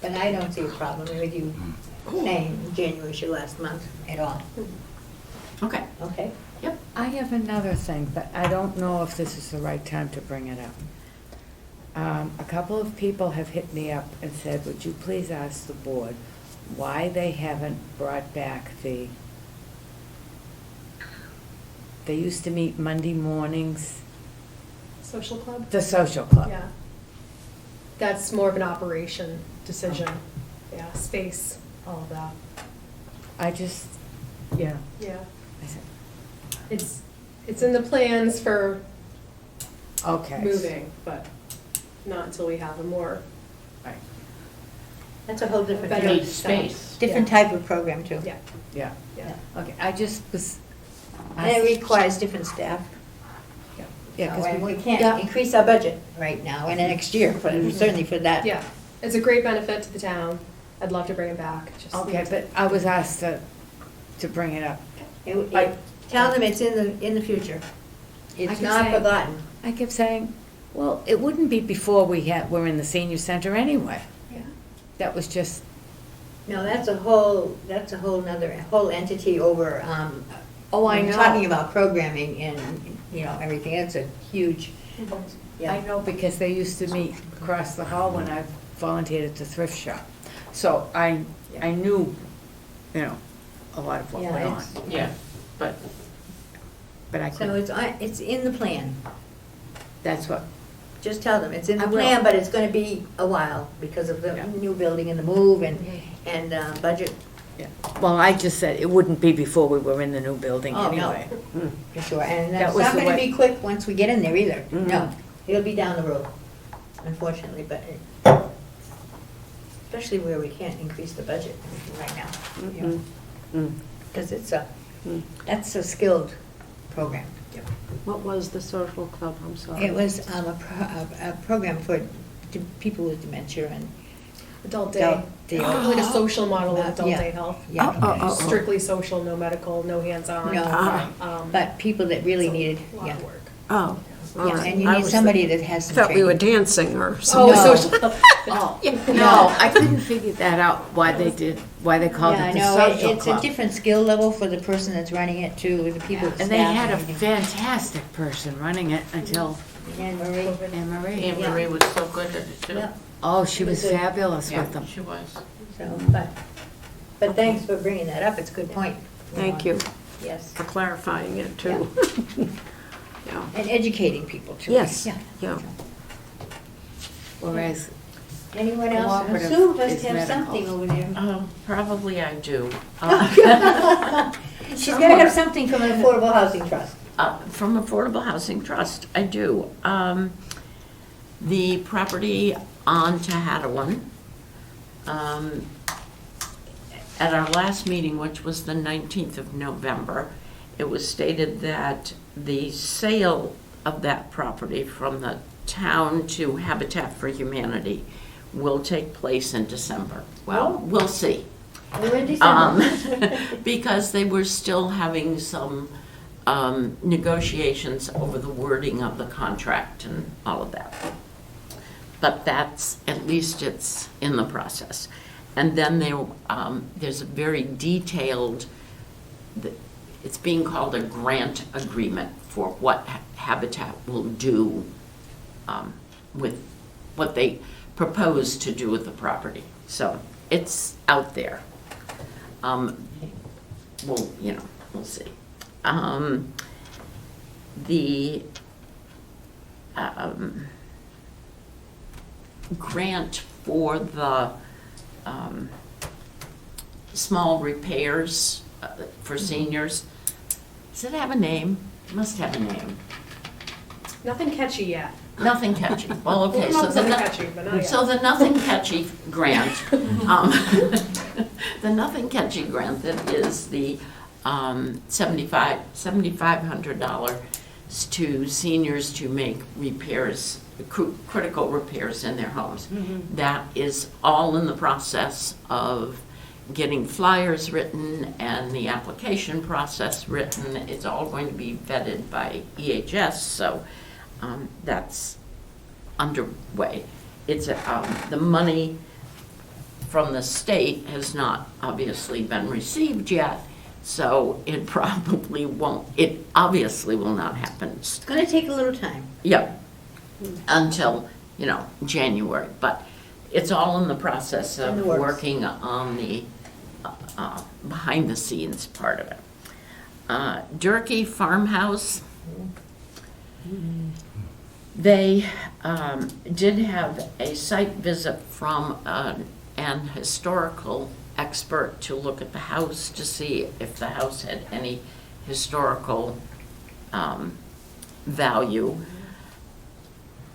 but I don't see a problem with you saying January's your last month at all, Okay. okay? I have another thing, but I don't know if this is the right time to bring it up. A couple of people have hit me up and said, would you please ask the board why they haven't brought back they used to meet Monday mornings, Social club? the social club. Yeah. That's more of an operation decision. Yeah, space, all of that. I just, yeah. Yeah. I said, It's in the plans for okay. moving, but not until we have a more Right, That's a whole different, better Need setup. space. different type of program too. Yeah, yeah. yeah. Okay, I just was. And it requires different staff. Yeah, So, and we yeah. can't increase our budget right now and next year, certainly for that. Yeah, it's a great benefit to the town. I'd love to bring it back. Just Okay, need to- but I was asked to bring it up. Tell them it's in the future. I It's can not say- forgotten. I kept saying, well, it wouldn't be before we're in the senior center anyway. Yeah. That was just, No, that's a whole whole entity over, oh, I when know. you're talking about programming and, everything, it's a huge, I know, because they used to meet across the hall when I volunteered at the thrift shop. So I knew, a lot of what Yeah, went on, it's- Yeah, but but I So couldn't, it's in the plan. that's what, Just tell them, it's in the I will. plan, but it's gonna be a while because of the Yeah. new building and the move and budget. well, I just said it wouldn't be before we were in the new building Oh, no. anyway. For sure, and That it's was not the gonna way- be quick once we get in there either. Mhm. No, it'll be down the road, unfortunately, but especially where we can't increase the budget right now. Because that's a skilled program. What was the social club? I'm sorry. It was a program for people with dementia and Adult day. Like a social model of adult Yeah. day health. Yeah, Strictly social, no medical, no hands-on. No. But people that really needed, A lot yeah. of work. Oh, all Yeah, right. and you I need was somebody that has some Thought we were training. dancing or Oh, something. No. social. No, I couldn't figure that out, why they called Yeah, it the no, social it's a club. different skill level for the person that's running it too, with the people, the And they staff had a everything. fantastic person running it until Anne Marie. Anne Marie. Anne Marie was so good at it too. Yeah, Oh, she was It was a- fabulous Yeah, with them. she was. so, but thanks for bringing that up, it's a good point. Thank you Yes, for clarifying it too. Yeah. and educating people too. Yes, Yeah. yeah. Whereas, Anyone else? Cooperative Sue must is have medical. something over there. Uh-huh. Probably I do. She's gotta have something from an affordable housing trust. From Affordable Housing Trust, I do. The property on Tehadawin, at our last meeting, which was the 19th of November, it was stated that the sale of that property from the town to Habitat for Humanity will take place in December. Well, we'll see. We're in December. Because they were still having some negotiations over the wording of the contract and all of that. But that's, at least it's in the process. And then there's a very detailed, it's being called a grant agreement for what Habitat will do with what they propose to do with the property. So it's out there. We'll see. The grant for the small repairs for seniors, does it have a name? It must have a name. Nothing catchy yet. Nothing catchy. Well, okay, We'll come up with something catchy, but not yet. so the Nothing Catchy grant, the Nothing Catchy grant that is the $7,500 to seniors to make repairs, critical repairs in their homes. That is all in the process of getting flyers written and the application process written. It's all going to be vetted by EHS, so that's underway. It's the money from the state has not obviously been received yet, so it probably won't, it obviously will not happen. It's gonna take a little time. Yep, until, January, but it's all in the process In of the works. working on the behind the scenes part of it. Durkee Farmhouse, they did have a site visit from an historical expert to look at the house to see if the house had any historical value.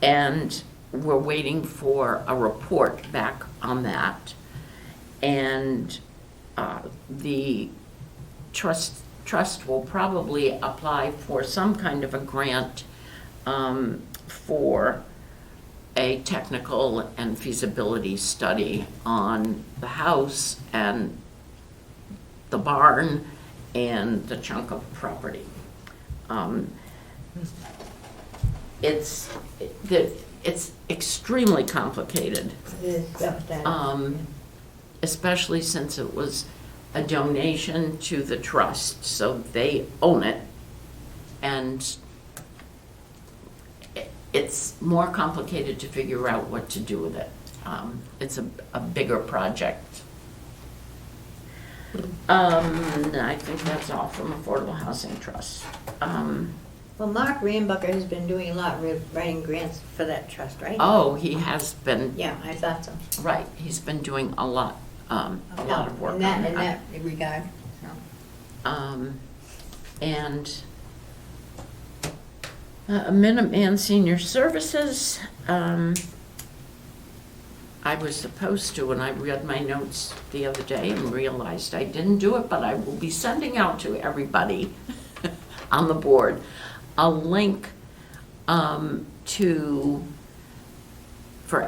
And we're waiting for a report back on that. And the trust will probably apply for some kind of a grant for a technical and feasibility study on the house and the barn and the chunk of property. It's extremely complicated, especially since it was a donation to the trust, so they own it, and it's more complicated to figure out what to do with it. It's a bigger project. I think that's all from Affordable Housing Trust. Well, Mark Rambucker has been doing a lot with writing grants for that trust, right? Oh, he has been, Yeah, I thought so. right, he's been doing a lot of work on In that, it. in that regard, so. And Minuteman Senior Services, I was supposed to, and I read my notes the other day and realized I didn't do it, but I will be sending out to everybody on the board a link for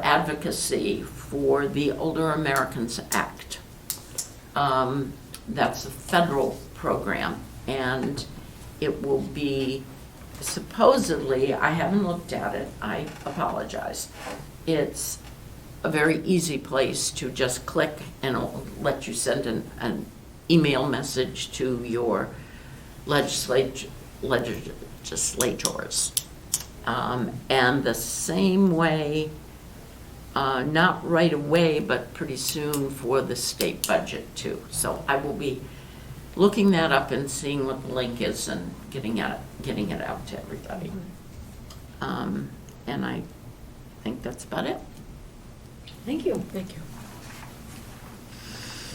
advocacy for the Older Americans Act. That's a federal program, and it will be supposedly, I haven't looked at it, I apologize. It's a very easy place to just click and it'll let you send an email message to your legislators. And the same way, not right away, but pretty soon for the state budget too. So I will be looking that up and seeing what the link is and getting it out to everybody. And I think that's about it. Thank you. Thank you.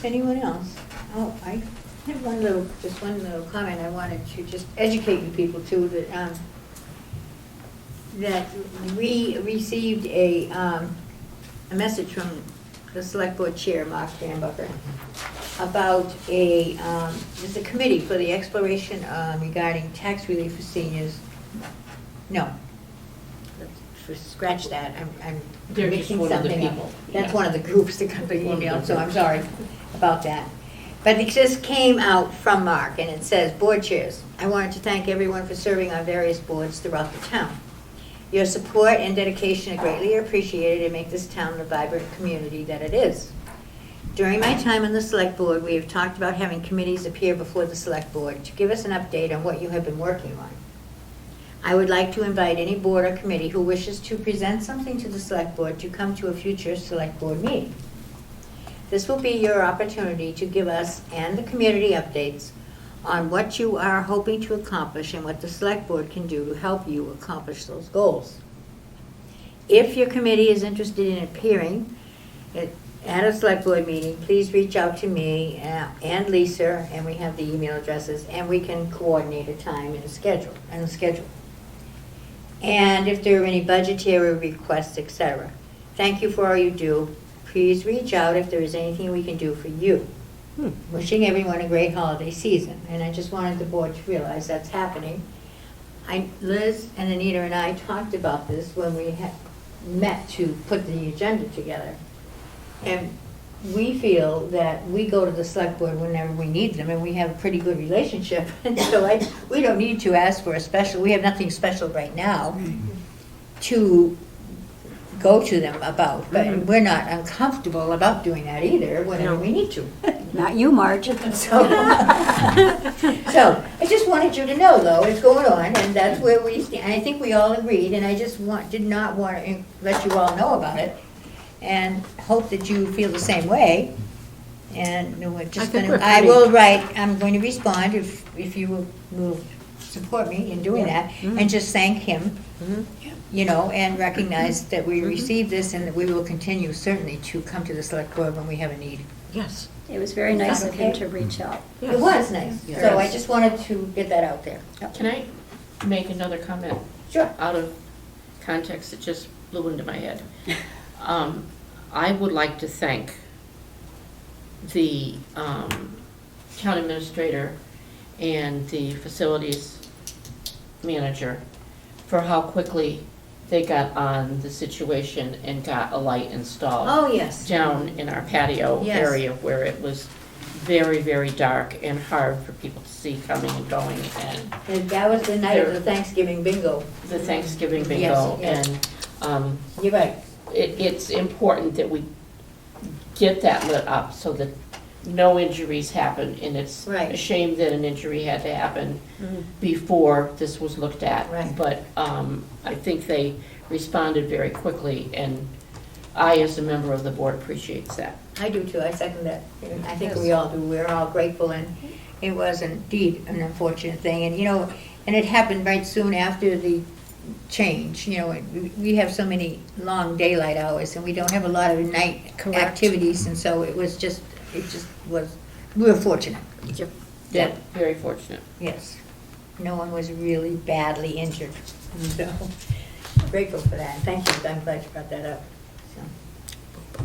Anyone else? Oh, I have just one little comment. I wanted to just educate you people too, that we received a message from the Select Board Chair, Mark Rambucker, about there's a committee for the exploration regarding tax relief for seniors. No. Scratch that. I'm They're just mixing one of the something up. people. That's Yeah. one of the groups that got the One of the email, so I'm groups. sorry about that. But it just came out from Mark, and it says, "Board chairs, I wanted to thank everyone for serving on various boards throughout the town. Your support and dedication are greatly appreciated and make this town the vibrant community that it is. During my time on the Select Board, we have talked about having committees appear before the Select Board to give us an update on what you have been working on. I would like to invite any board or committee who wishes to present something to the Select Board to come to a future Select Board meeting. This will be your opportunity to give us and the community updates on what you are hoping to accomplish and what the Select Board can do to help you accomplish those goals. If your committee is interested in appearing at a Select Board meeting, please reach out to me and Lisa, and we have the email addresses, and we can coordinate a time and a schedule. And if there are any budgetary requests, etc. Thank you for all you do. Please reach out if there is anything we can do for you. Wishing everyone a great holiday season." And I just wanted the board to realize that's happening. Liz and Anita and I talked about this when we had met to put the agenda together. And we feel that we go to the Select Board whenever we need them, and we have a pretty good relationship. And so we don't need to ask for a special, we have nothing special right now to go to them about. But we're not uncomfortable about doing that either, whenever we need to. Not you, Marge. So I just wanted you to know, though, it's going on, and that's where we stand. I think we all agreed, and I just did not want to let you all know about it, and hope that you feel the same way. And we're just I think gonna, we're I pretty- will write, I'm going to respond if you will support me in doing that, and just thank him, and recognize that we received this, and that we will continue certainly to come to the Select Board when we have a need. Yes. It was very nice of him Okay. to reach out. It was nice, Yes. so I just wanted to get that out there. Can I make another comment? Sure. Out of context, it just flew into my head. I would like to thank the town administrator and the facilities manager for how quickly they got on the situation and got a light installed Oh, yes. down in our patio Yes. area where it was very, very dark and hard for people to see coming and going, and And that was the night of the Thanksgiving bingo. the Thanksgiving bingo. Yes. And You're right. it's important that we get that lit up so that no injuries happen, and it's Right. a shame that an injury had to happen before this was looked at. Right. But I think they responded very quickly, and I, as a member of the board, appreciates that. I do too, I second that. I think we all do, we're all grateful, and it was indeed an unfortunate thing, and, and it happened right soon after the change, we have so many long daylight hours, and we don't have a lot of night activities, and so it just was, we were fortunate. Yeah, very fortunate. Yes, no one was really badly injured, so grateful for that, thank you, I'm glad you brought that up. So.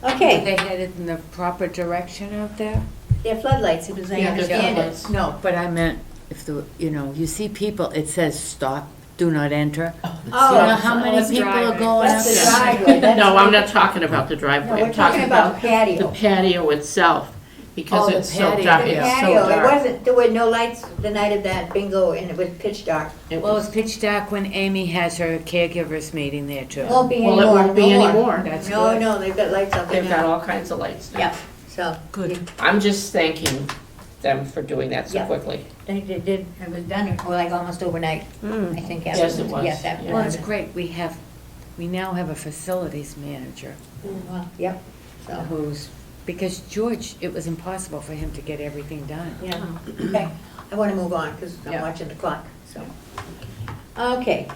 Are Okay, they headed in the proper direction out there? they're floodlights, as I Yeah, they're understand it. floodlights. No, but I meant if you see people, it says stop, do not enter. Oh, You know how many that's people are driving. going up That's the there? driveway, that's. No, I'm not talking about the No, driveway. we're I'm talking about the patio. patio itself, because Oh, the it's so patio, dark. The It's so patio, it dark. wasn't, there were no lights the night of that bingo, and it was pitch dark. It Well, was- it's pitch dark when Amy has her caregivers meeting there too. It won't be Well, anymore. it won't be no more. anymore. That's No, good. no, they've got lights out there They've got now. all kinds of lights now. Yeah, so. Good. I'm just thanking them for doing that so Yeah. quickly. They did, it was done, like almost overnight, I think. Yes, after- it was. Yes, after. Yeah. Well, it's great, we now have a facilities manager Well, yep, so, who's, because George, it was impossible for him to get everything done. yeah, okay. I want to move on, because I'm Yeah. watching the clock, so. Okay,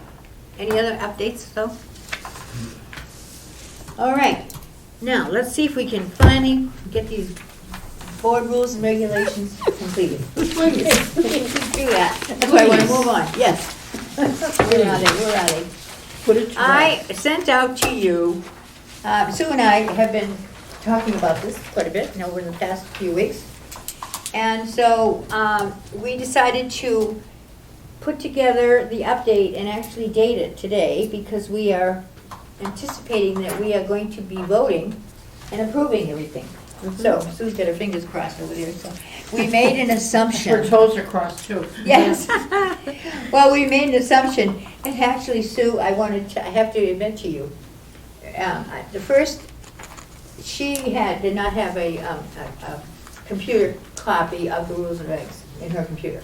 any other updates, though? All right, now, let's see if we can finally get these board rules and regulations completed. Please, do that. That's why I want to move on, yes. Where are they? Put it to I sent out to you, Sue and I have been talking about this quite a bit over the past few weeks. And so we decided to put together the update and actually date it today, because we are anticipating that we are going to be voting and approving everything. So Sue's got her fingers crossed over there, so we made an assumption. Her toes are crossed too. Yes. Well, we made an assumption, and actually, Sue, I have to admit to you, the first, she did not have a computer copy of the rules and regs in her computer.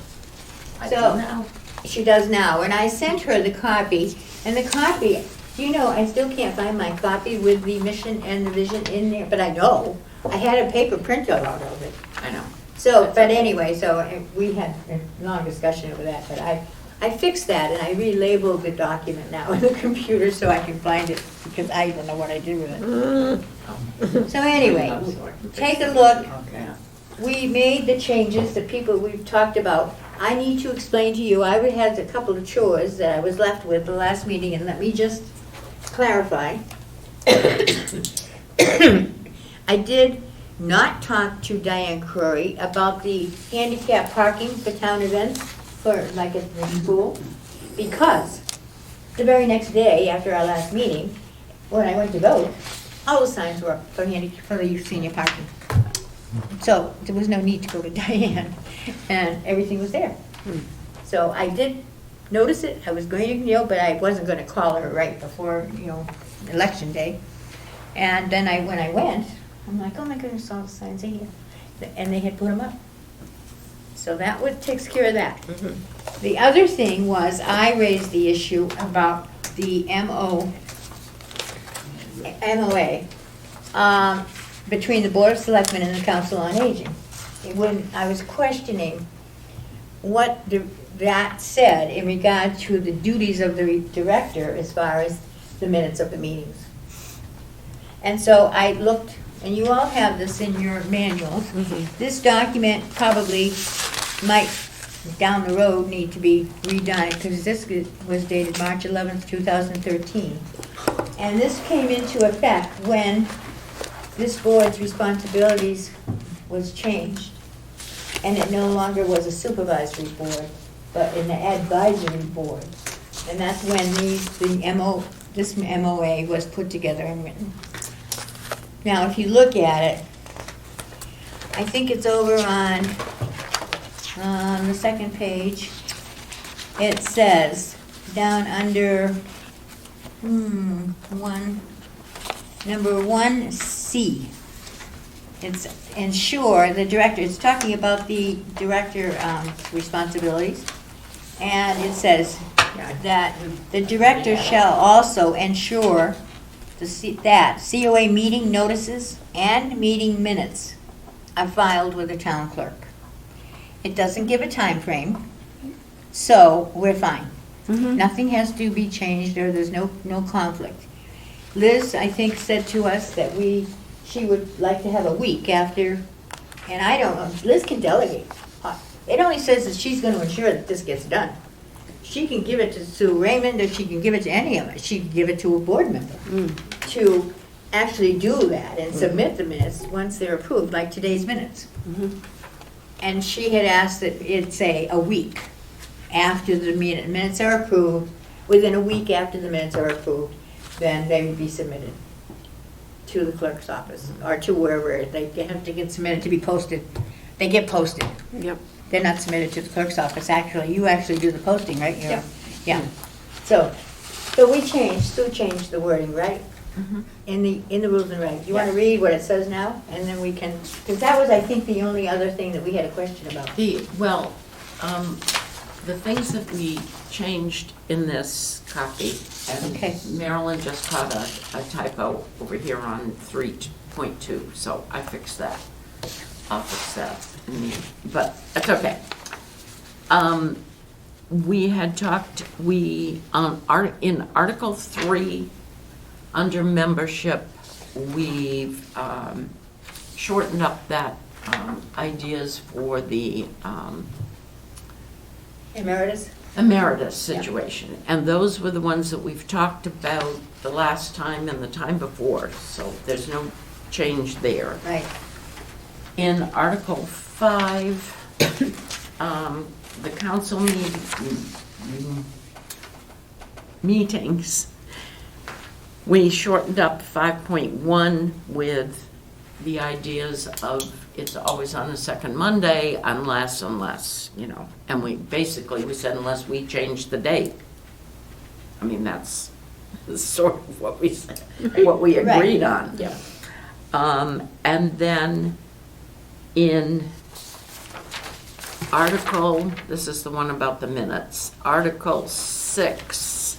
So, she does now, and I sent her the copy, and the copy, I still can't find my copy with the mission and the vision in there, but I know. I had a paper printout out of it. I know. So, but anyway, we had a long discussion over that, but I fixed that, and I relabeled the document now in the computer so I can find it, because I don't know what I did with it. So anyway, take a look. We made the changes, the people we've talked about. I need to explain to you, I had a couple of chores that I was left with the last meeting, and let me just clarify. I did not talk to Diane Curry about the handicap parking for town events, like at the school, because the very next day after our last meeting, when I went to vote, all the signs were up for the senior parking. So there was no need to go to Diane, and everything was there. So I did notice it, I was going to, but I wasn't gonna call her right before, election day. And then when I went, I'm like, oh my goodness, all the signs are here. And they had put them up. So that takes care of that. The other thing was, I raised the issue about the MOA, between the Board of Selectmen and the Council on Aging. When I was questioning what that said in regard to the duties of the director as far as the minutes of the meetings. And so I looked, and you all have this in your manuals. This document probably might, down the road, need to be redone, because this was dated March 11th, 2013. And this came into effect when this board's responsibilities was changed, and it no longer was a supervisory board, but an advisory board. And that's when this MOA was put together and written. Now, if you look at it, I think it's over on the second page. It says, down under number 1C, it's ensure the director, it's talking about the director responsibilities, and it says that the director shall also ensure that COA meeting notices and meeting minutes are filed with the town clerk. It doesn't give a time frame, so we're fine. Nothing has to be changed, or there's no conflict. Liz, I think, said to us that she would like to have a week after, and I don't know, Liz can delegate. It only says that she's gonna ensure that this gets done. She can give it to Sue Raymond, or she can give it to any of us. She can give it to a board member to actually do that and submit the minutes once they're approved, like today's minutes. And she had asked that it say a week after the minutes are approved, within a week after the minutes are approved, then they would be submitted to the clerk's office, or to wherever they have to get submitted to be posted. They get posted. Yep. They're not submitted to the clerk's office, actually. You actually do the posting, right? Yep. Yeah. So Sue changed the wording, right? In the rules and regs. You want to read what it says now? And then we can, because that was, I think, the only other thing that we had a question about. The things that we changed in this copy, Okay. and Marilyn just caught a typo over here on 3.2, so I fixed that. I'll fix that, but that's okay. We had talked, in Article 3, under membership, we've shortened up that ideas for the Emeritus? situation. And those were the ones that we've talked about the last time and the time before, so there's no change there. Right. In Article 5, the council meetings, we shortened up 5.1 with the ideas of it's always on the second Monday unless, and we said unless we change the date. I mean, that's sort of what we said, what we agreed on. Yeah. And then in this is the one about the minutes, Article 6,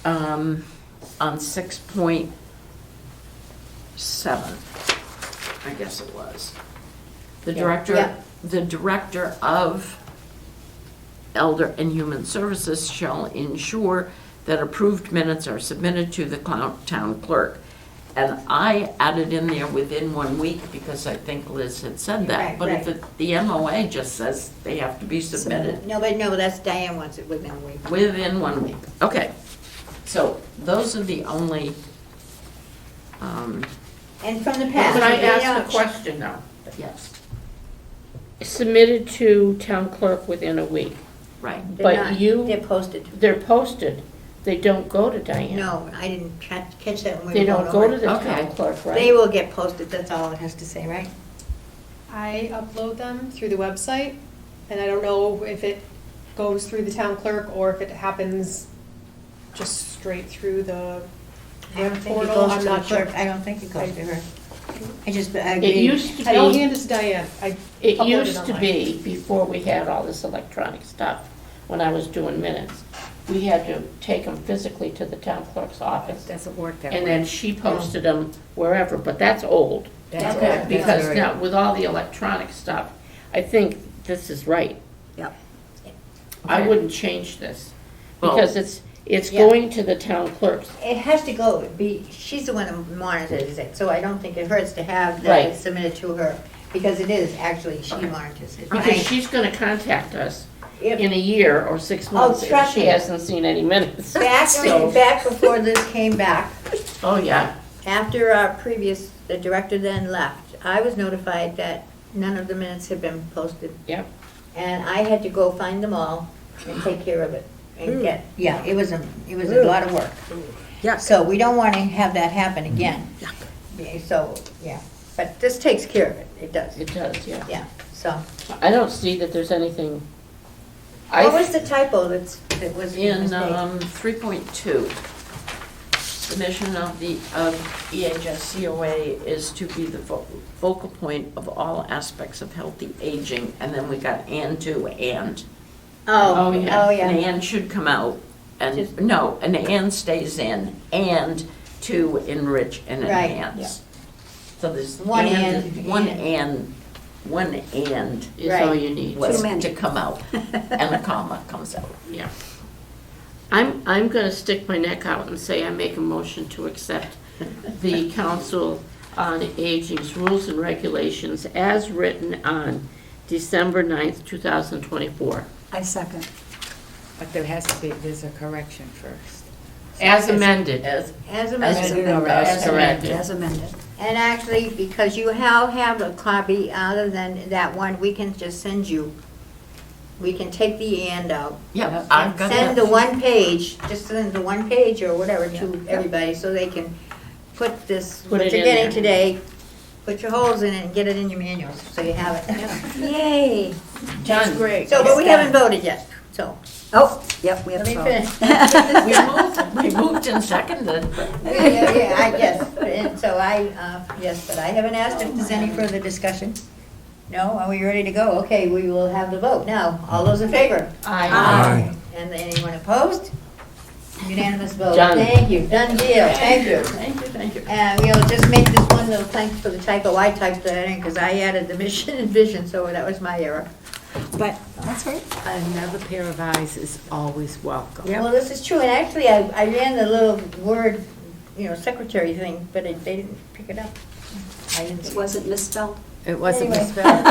on 6.7, I guess it was. The director of Elder and Human Services shall ensure that approved minutes are submitted to the town clerk. And I added in there within 1 week because I think Liz had said that. Right, but right. if the MOA just says they have to be submitted No, that's Diane wants it within a week. within 1 week. Okay. So those are the only, And from the past. Could I you know, ask a question now? yes, Submitted to town clerk within a week. right. they're But not- you- They're posted. They're posted. They don't go to Diane. No, I didn't catch that when we They were don't going go to over the it. town clerk, They right? will get posted, that's all it has to say, right? I upload them through the website, and I don't know if it goes through the town clerk or if it happens just straight through the I don't think it portal. goes I'm to the not sure. clerk. I don't think it goes to her. I It agree. used to I don't be, hand it to Diane. it upload used to online. be, before we had all this electronic stuff, when I was doing minutes, we had to take them physically to the town clerk's office. Doesn't work that way. And then she posted them wherever, but that's old. That's Okay, old. because That's now, with all the electronic stuff, I think this is right. Yep. I Okay. wouldn't change this, Well- because it's Yeah. going to the town clerk's. It has to go, she's the one that monitors it, so I don't think it hurts to have Right. that submitted to her, because it is, actually, she monitors it. Because she's gonna contact us If- in a year or 6 months if trust she me. hasn't seen any minutes. So- Back before this came back, Oh, yeah. after our the director then left, I was notified that none of the minutes had been posted. Yep. And I had to go find them all and take care of it and it was a lot of work. Yeah. So we don't want to have that happen again. Yeah, so, yeah, but this takes care of it, it does, It does, yeah. yeah, so. I don't see that there's anything. What was the typo that was a In mistake? 3.2, the mission of the EHS COA is to be the focal point of all aspects of healthy aging, and then we got and to and. Oh, yeah. Oh, yeah. And and should come out Just- no, an and stays in, and to enrich and Right, enhance. So there's One one and. and Is all Right. you need. was Too many. to come out, and a comma comes out. Yeah. I'm gonna stick my neck out and say I make a motion to accept the Council on Aging's rules and regulations as written on December 9th, 2024. I second. But there's a correction first. As amended. As As As amended. amended. As corrected. As amended. And actually, because you have a copy other than that one, we can just send you, we can take the and out. yeah, I've And got send the that. one page, just send the one page or whatever to everybody, so they can put this, Put what it you're in getting there. today, put your holes in it and get it in your manuals, so you have it. Yay. Done. Great. So, but we haven't voted yet, so, Oh, yep, we have let to me vote. finish. We moved and seconded, but Yeah, I guess, and so yes, but I haven't asked if there's any further discussion. No, are we ready to go? Okay, we will have the vote. Now, all those in favor? Aye. And anyone opposed? Unanimous vote. Done. Thank you, done deal, thank you. thank you. And we'll just make this one little thanks for the typo. I typed that in because I added the mission and vision, so that was my error. But That's right. another pair of eyes is always welcome. Well, this is true, and actually, I ran the little word, secretary thing, but they didn't pick it up. I didn't It see it. wasn't misspelled. It wasn't Anyway. misspelled.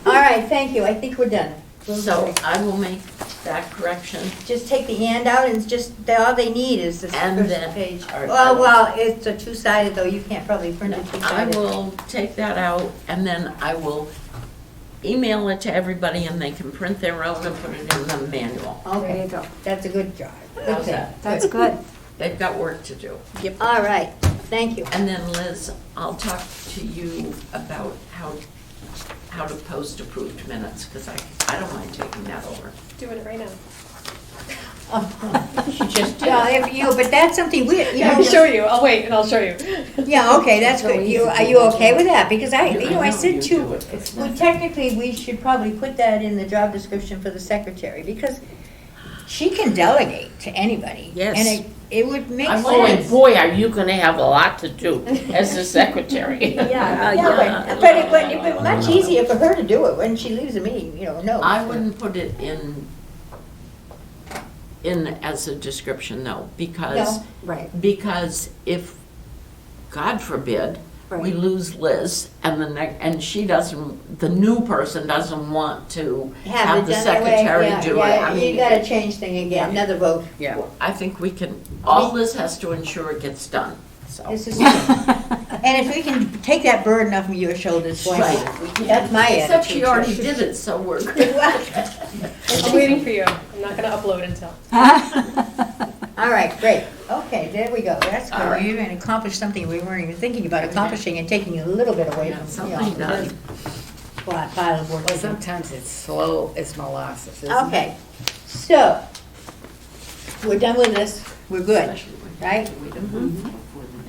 All right, thank you, I think we're done. So I will make that correction. Just take the and out, and it's just, all they need is this And first then- page. all right, Well, it's a two-sided, though, you can't probably print it I two-sided. will take that out, and then I will email it to everybody, and they can print their own and put it in the manual. There you Okay, go. that's a good job. Good How's thing. that? That's good. They've got work to do. All right, thank you. And then Liz, I'll talk to you about how to post approved minutes, because I don't mind taking that over. Doing it right now. She just did. Yeah, but that's something we, I'll show you. I'll wait and I'll show you. Yeah, okay, that's good. Are you okay with that? Because I know said you to, do it. It's well, not- technically, we should probably put that in the job description for the secretary, because she can delegate to anybody. Yes. And it would make I'm Oh, and sense. boy, are you gonna have a lot to do as the secretary. Yeah, but it's much easier for her to do it when she leaves a meeting, no. I wouldn't put it in as a description, though, because, No. Right. because if, God forbid, we Right. lose Liz, and and she doesn't, the new person doesn't want to Have have it the done that way, secretary yeah, do it. yeah, I you mean, gotta change thing again, another vote. Yeah. I think we can, all Liz has to ensure it gets done, so. This is true. And if we can take that burden off of your shoulders, why Right. not? That's my attitude. Except she already too. did it, so we're good. I'm waiting for you. I'm not gonna upload until. All right, great. Okay, there we go. That's All good. right. You're going to accomplish something we weren't even thinking about accomplishing and taking a little bit away from, Something done. pile of work. Well, sometimes it's slow as molasses, isn't it? Okay, so, we're done with this. We're good, right?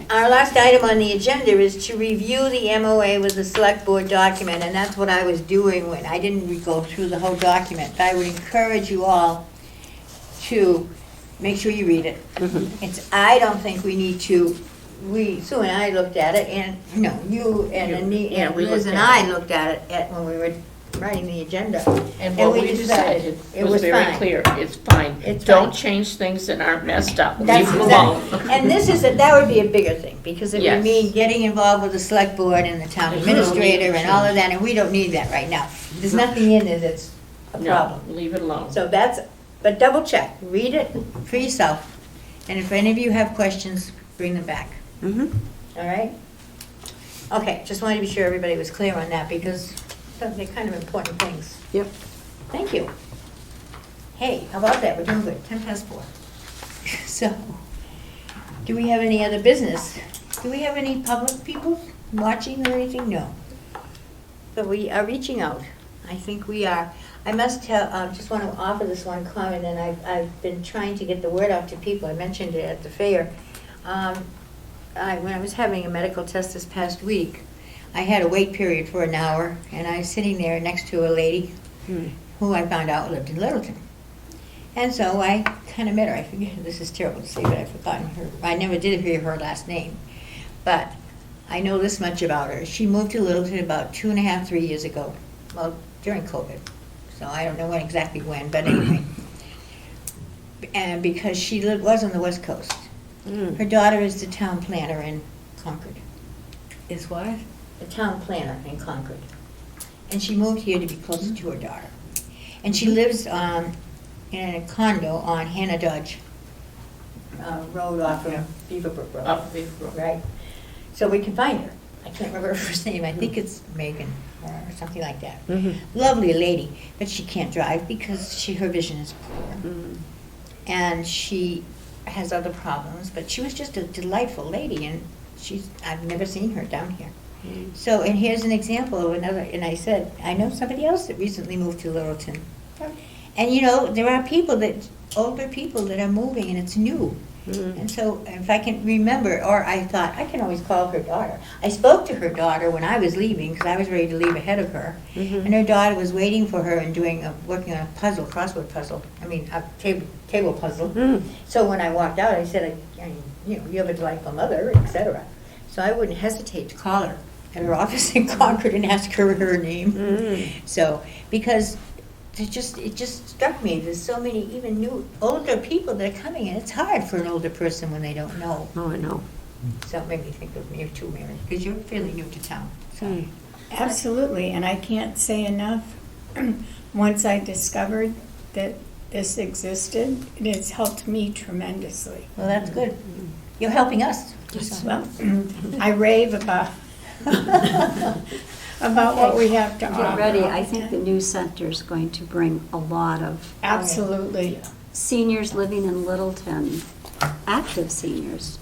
Our last item on the agenda is to review the MOA with the select board document, and that's what I was doing when I didn't go through the whole document. I would encourage you all to make sure you read it. I don't think we need to, Sue and I looked at it, and, no, you and Yeah, we Liz looked and at I looked at it when we were writing the agenda. And what we we decided was very fine. clear, it's fine. It's Don't fine. change things that aren't messed up, leave That's them exactly, alone. and this is, that would be a bigger thing, because it would Yes. mean getting involved with the select board and the town There's no need to administrator and all of that, and we don't need that right now. There's nothing in there that's a No, problem. leave it alone. So but double check, read it for yourself, and if any of you have questions, bring them back, Mhm. all right? Okay, just wanted to be sure everybody was clear on that, because they're kind of important things. Yep. Thank you. Hey, how about that? We're doing good. 10:04. So, do we have any other business? Do we have any public people watching or anything? No. But we are reaching out. I think we are. I must tell, just want to offer this one comment, and I've been trying to get the word out to people. I mentioned it at the fair. When I was having a medical test this past week, I had a wait period for an hour, and I was sitting there next to a lady who I found out lived in Littleton. And so I kind of met her. I forget, this is terrible to say, but I've forgotten her. I never did hear her last name. But I know this much about her. She moved to Littleton about 2.5, 3 years ago. Well, during COVID. So I don't know when exactly when, but anyway. And because she was on the West Coast. Her daughter is the town planner in Concord. Is what? The town planner in Concord. And she moved here to be closer to her daughter. And she lives in a condo on Hannah Dodge Road off of Beaverbrook Road. Up Beaverbrook. Right. So we can find her. I can't remember her first name. I think it's Megan or something like that. Lovely lady, but she can't drive because her vision is poor. And she has other problems, but she was just a delightful lady, and I've never seen her down here. So, and here's an example of another, and I said, I know somebody else that recently moved to Littleton. And you know, there are older people that are moving, and it's new. And so if I can remember, or I thought, I can always call her daughter. I spoke to her daughter when I was leaving, because I was ready to leave ahead of her. And her daughter was waiting for her and working on a puzzle, crossword puzzle, a table puzzle. So when I walked out, I said, you have a delightful mother, etc. So I wouldn't hesitate to call her at her office in Concord and ask her her name. So, because it just struck me, there's so many even new, older people that are coming, and it's hard for an older person when they don't know. Oh, I know. So it made me think of you too, Mary, because you're fairly new to town. So. Absolutely, and I can't say enough. Once I discovered that this existed, it has helped me tremendously. Well, that's good. You're helping us. Well, I rave about what we have to Get offer. ready, I think the new center is going to bring a lot of Absolutely. seniors living in Littleton, active seniors,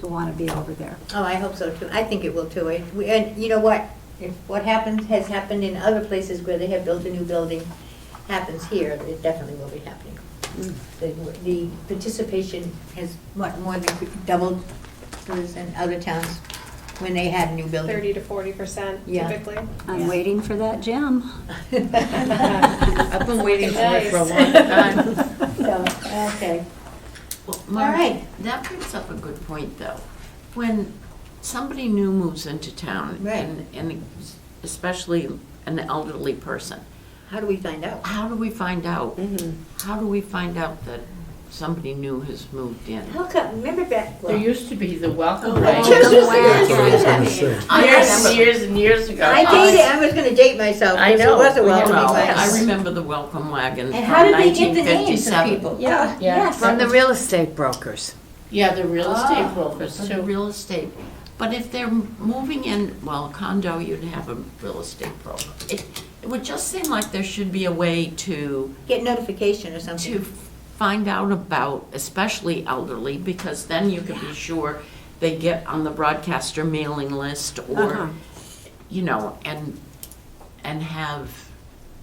to want to be over there. Oh, I hope so too. I think it will too. And you know what? If what has happened in other places where they have built a new building happens here, it definitely will be happening. The participation has, more than doubled in other towns when they had a new building. 30 to 40% Yeah. typically. I'm waiting for that gym. I've been waiting for it for a long time. So, okay. Well, All Mark, right. that brings up a good point, though. When somebody new moves into town, Right. and especially an elderly person, How do we find out? how do we find out? How do we find out that somebody new has moved in? How come, remember back, There used to be the welcome I wagon. just was Years Yes. and years and years ago. I was gonna date myself, I because know. it was a Well, welcoming Well, wagon. I remember the welcome wagon And from how did they get the names of 1957. people? Yeah. Yeah. From the real estate brokers. Yeah, the real estate brokers For the too. real estate. But if they're moving in, well, a condo, you'd have a real estate broker. It would just seem like there should be a way to Get notification or something. to find out about, especially elderly, because then you can be sure they get on the broadcaster mailing list or, you know, and have,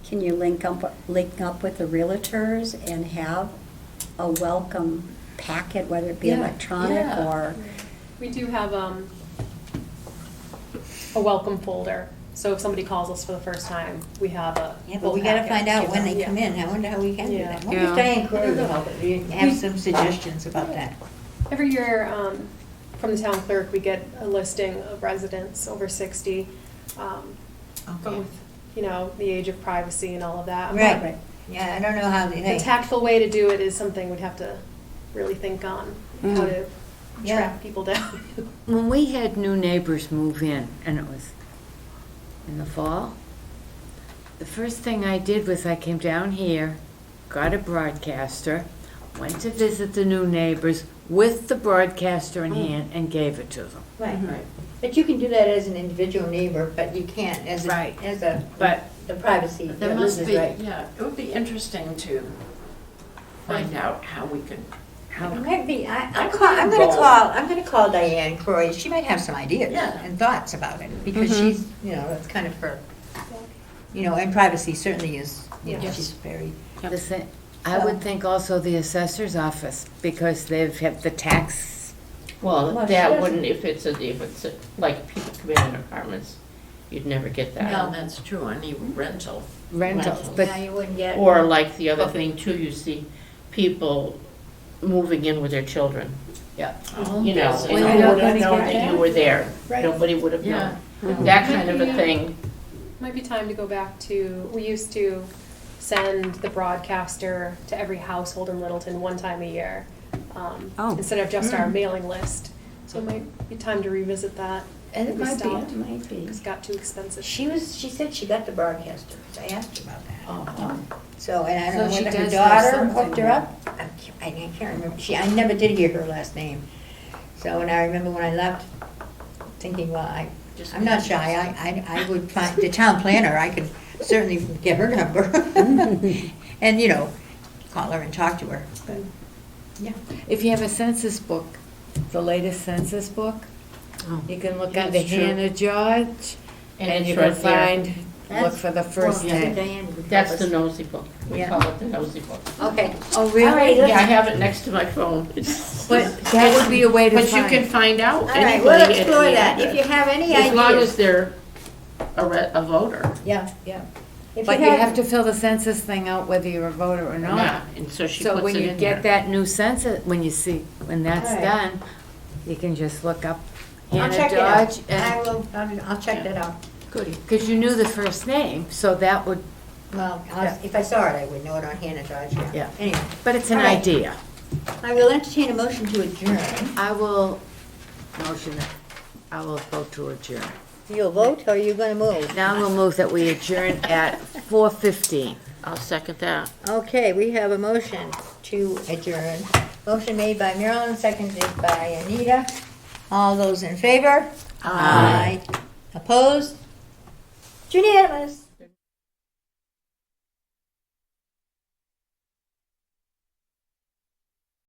Can you link up with the realtors and have a welcome packet, whether it be Yeah, electronic yeah. or? We do have a welcome folder. So if somebody calls us for the first time, we have a Yeah, but we gotta find out when they come in. I wonder how we can do Yeah. that. What if Diane Corey will help us? We have some suggestions about that. Every year, from the town clerk, we get a listing of residents over 60, both, the age of privacy and all of that. Right. Yeah, I don't know how they, The tactful way to do it is something we'd have to really think on, how to Yeah. track people down. When we had new neighbors move in, and it was in the fall, the first thing I did was I came down here, got a broadcaster, went to visit the new neighbors with the broadcaster in hand and gave it to them. right. But you can do that as an individual neighbor, but you can't as Right. But the privacy. there Yeah, must Liz is be, right. yeah, it would be interesting to find out how we could, It might be, I'm That could gonna be a goal. I'm gonna call Diane Croy. She might have some ideas Yeah. and thoughts about it, because she's, that's kind of her, and privacy certainly is, Yes. she's very. the thing, I would think also the assessor's office, because they've had the tax Well, Well, that sure. wouldn't, if it's like people come in apartments, you'd never get that. well, that's true, any rental. rentals, Rentals. but Now you wouldn't get. Or like the other thing too, you see, people moving in with their children. Yeah. You know, Yes. and Well, who would nobody have known got that that. you were there? Right. Nobody would have known. Yeah. That kind of a thing. Might be time to go back to, we used to send the broadcaster to every household in Littleton one time a year, Oh. instead of just our mailing list. So it might be time to revisit that. And it We might be, stopped. it might be. It got too expensive. She said she got the broadcaster, 'cause I asked her about that. Oh, So, and I So don't know she whether her does have daughter something hooked her there. up. I can't remember. I never did hear her last name. So, and I remember when I left, thinking, well, I'm not shy. I would find, the town planner, I could certainly get her number. And, you know, call her and talk to her. But, yeah. If you have a census book, the latest census book, Oh. you can look Yeah, under it's true. Hannah George, and it's you right can there. find, look for the first Well, name. Diane would help That's us. the nosy book. We Yeah. call it the nosy book. Okay. Oh, All right, really? let's- Yeah, I have it next to my phone. It's- But that would be a way to But you find. can find out All right, anybody we'll at explore any that. If address. you have any As long ideas. as they're a voter. Yeah, yeah. If But you have to fill the census thing out whether you're a voter or not. Yeah, and so she So puts when it you in get there. that new census, when you see, when that's All right. done, you can just look up I'll Hannah check it out. Dodge. I will, I'll check that out. Goody, because you knew the first name, so that would, Well, Yeah. if I saw it, I would know it on Hannah Dodge, yeah. Yeah. Anyway, but it's an All right. idea. I will entertain a motion to adjourn. I will motion that, I will vote to adjourn. You'll vote, or are you gonna move? Now we'll move that we adjourn at 4:15. I'll second that. Okay, we have a motion to adjourn. Motion made by Marilyn, seconded by Anita. All those in favor? Aye. Opposed? It's unanimous.